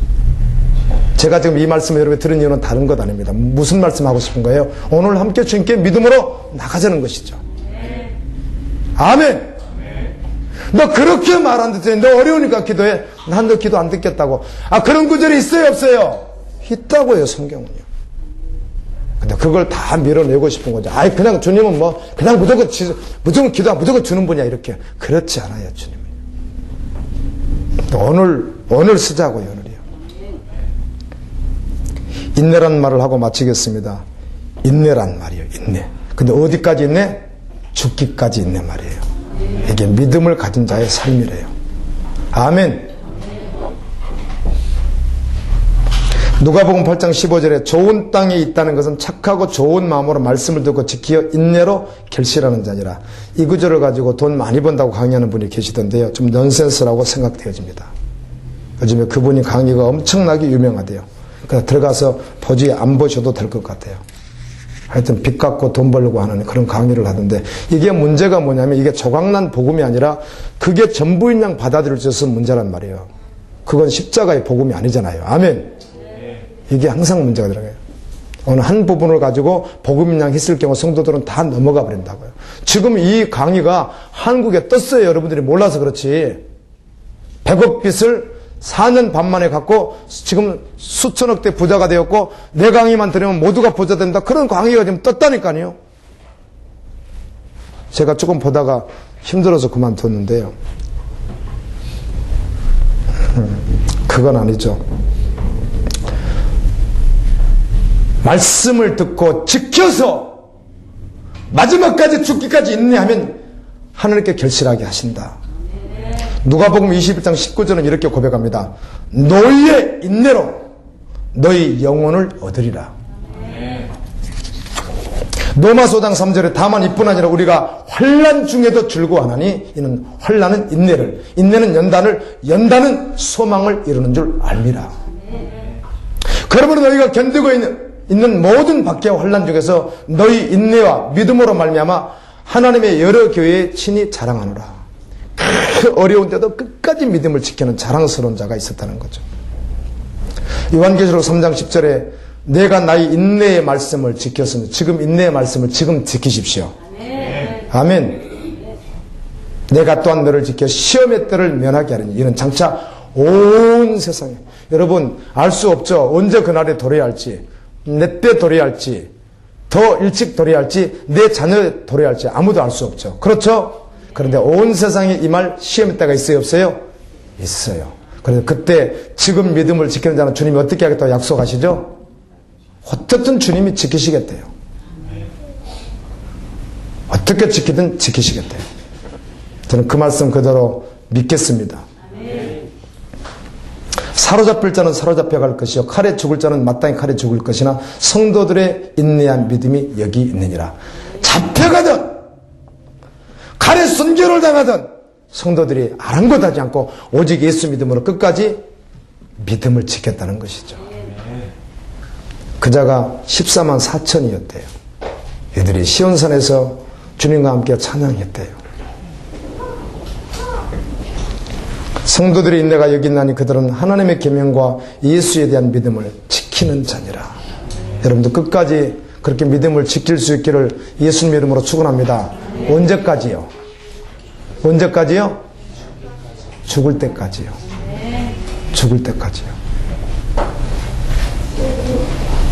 Speaker 1: 제가 지금 이 말씀을 여러분이 들은 이유는 다른 것 아닙니다. 무슨 말씀하고 싶은 거예요? 오늘 함께 주님께 믿음으로 나가자는 것이죠. 아멘. 너 그렇게 말 안 듣지. 너 어려우니까 기도해. 난 너 기도 안 듣겠다고. 그런 구절이 있어요 없어요? 있다고요 성경은요. 근데 그걸 다 밀어내고 싶은 거죠. 그냥 주님은 그냥 무조건 기도하고 무조건 주는 분이야 이렇게. 그렇지 않아요 주님은. 오늘 쓰자고요 오늘이요. 인내란 말을 하고 마치겠습니다. 인내란 말이에요. 인내. 근데 어디까지 인내? 죽기까지 인내 말이에요. 이게 믿음을 가진 자의 삶이래요. 아멘. 누가복음 8장 15절에 좋은 땅에 있다는 것은 착하고 좋은 마음으로 말씀을 듣고 지키어 인내로 결실하는 자니라. 이 구절을 가지고 돈 많이 번다고 강의하는 분이 계시던데요. 좀 넌센스라고 생각되어집니다. 요즘에 그분이 강의가 엄청나게 유명하대요. 그냥 들어가서 안 보셔도 될 것 같아요. 하여튼 빚 갚고 돈 벌려고 하는 그런 강의를 하던데 이게 문제가 뭐냐면 이게 조각난 복음이 아니라 그게 전부인 양 받아들일 수 있어서 문제란 말이에요. 그건 십자가의 복음이 아니잖아요. 아멘. 이게 항상 문제가 들어가요. 어느 한 부분을 가지고 복음량 했을 경우 성도들은 다 넘어가 버린다고요. 지금 이 강의가 한국에 떴어요. 여러분들이 몰라서 그렇지. 100억 빚을 4년 반 만에 갖고 지금 수천억대 부자가 되었고 내 강의만 들으면 모두가 부자 된다. 그런 강의가 지금 떴다니까요. 제가 조금 보다가 힘들어서 그만뒀는데요. 그건 아니죠. 말씀을 듣고 지켜서 마지막까지 죽기까지 인내하면 하나님께 결실하게 하신다. 누가복음 21장 19절은 이렇게 고백합니다. 너희의 인내로 너희 영혼을 얻으리라. 로마서 5장 3절에 다만 이뿐 아니라 우리가 환난 중에도 즐거워하나니 이는 환난은 인내를, 인내는 연단을, 연단은 소망을 이루는 줄 알미라. 그러므로 너희가 견디고 있는 모든 박해와 환난 중에서 너희 인내와 믿음으로 말미암아 하나님의 여러 교회에 친히 자랑하노라. 그 어려운 때도 끝까지 믿음을 지키는 자랑스러운 자가 있었다는 거죠. 요한계시록 3장 10절에 내가 나의 인내의 말씀을 지켰으니 지금 인내의 말씀을 지금 지키십시오. 아멘. 내가 또한 너를 지켜 시험의 때를 면하게 하리니 이는 장차 온 세상에 여러분 알 수 없죠. 언제 그날에 도래야 할지 내 때 도래야 할지 더 일찍 도래야 할지 내 자녀 도래야 할지 아무도 알 수 없죠. 그렇죠? 그런데 온 세상에 임할 시험의 때가 있어요? 없어요? 있어요. 그래서 그때 지금 믿음을 지키는 자는 주님이 어떻게 하겠다고 약속하시죠? 어떻든 주님이 지키시겠대요. 어떻게 지키든 지키시겠대요. 저는 그 말씀 그대로 믿겠습니다. 사로잡힐 자는 사로잡혀갈 것이요 칼에 죽을 자는 마땅히 칼에 죽을 것이나 성도들의 인내한 믿음이 여기 있느니라. 잡혀가든 칼에 순교를 당하든 성도들이 아랑곳하지 않고 오직 예수 믿음으로 끝까지 믿음을 지켰다는 것이죠. 그자가 14만 4천이었대요. 이들이 시온산에서 주님과 함께 찬양했대요. 성도들의 인내가 여기 있나니 그들은 하나님의 계명과 예수에 대한 믿음을 지키는 자니라. 여러분도 끝까지 그렇게 믿음을 지킬 수 있기를 예수님 이름으로 축원합니다. 언제까지요? 언제까지요? 죽을 때까지요. 죽을 때까지요.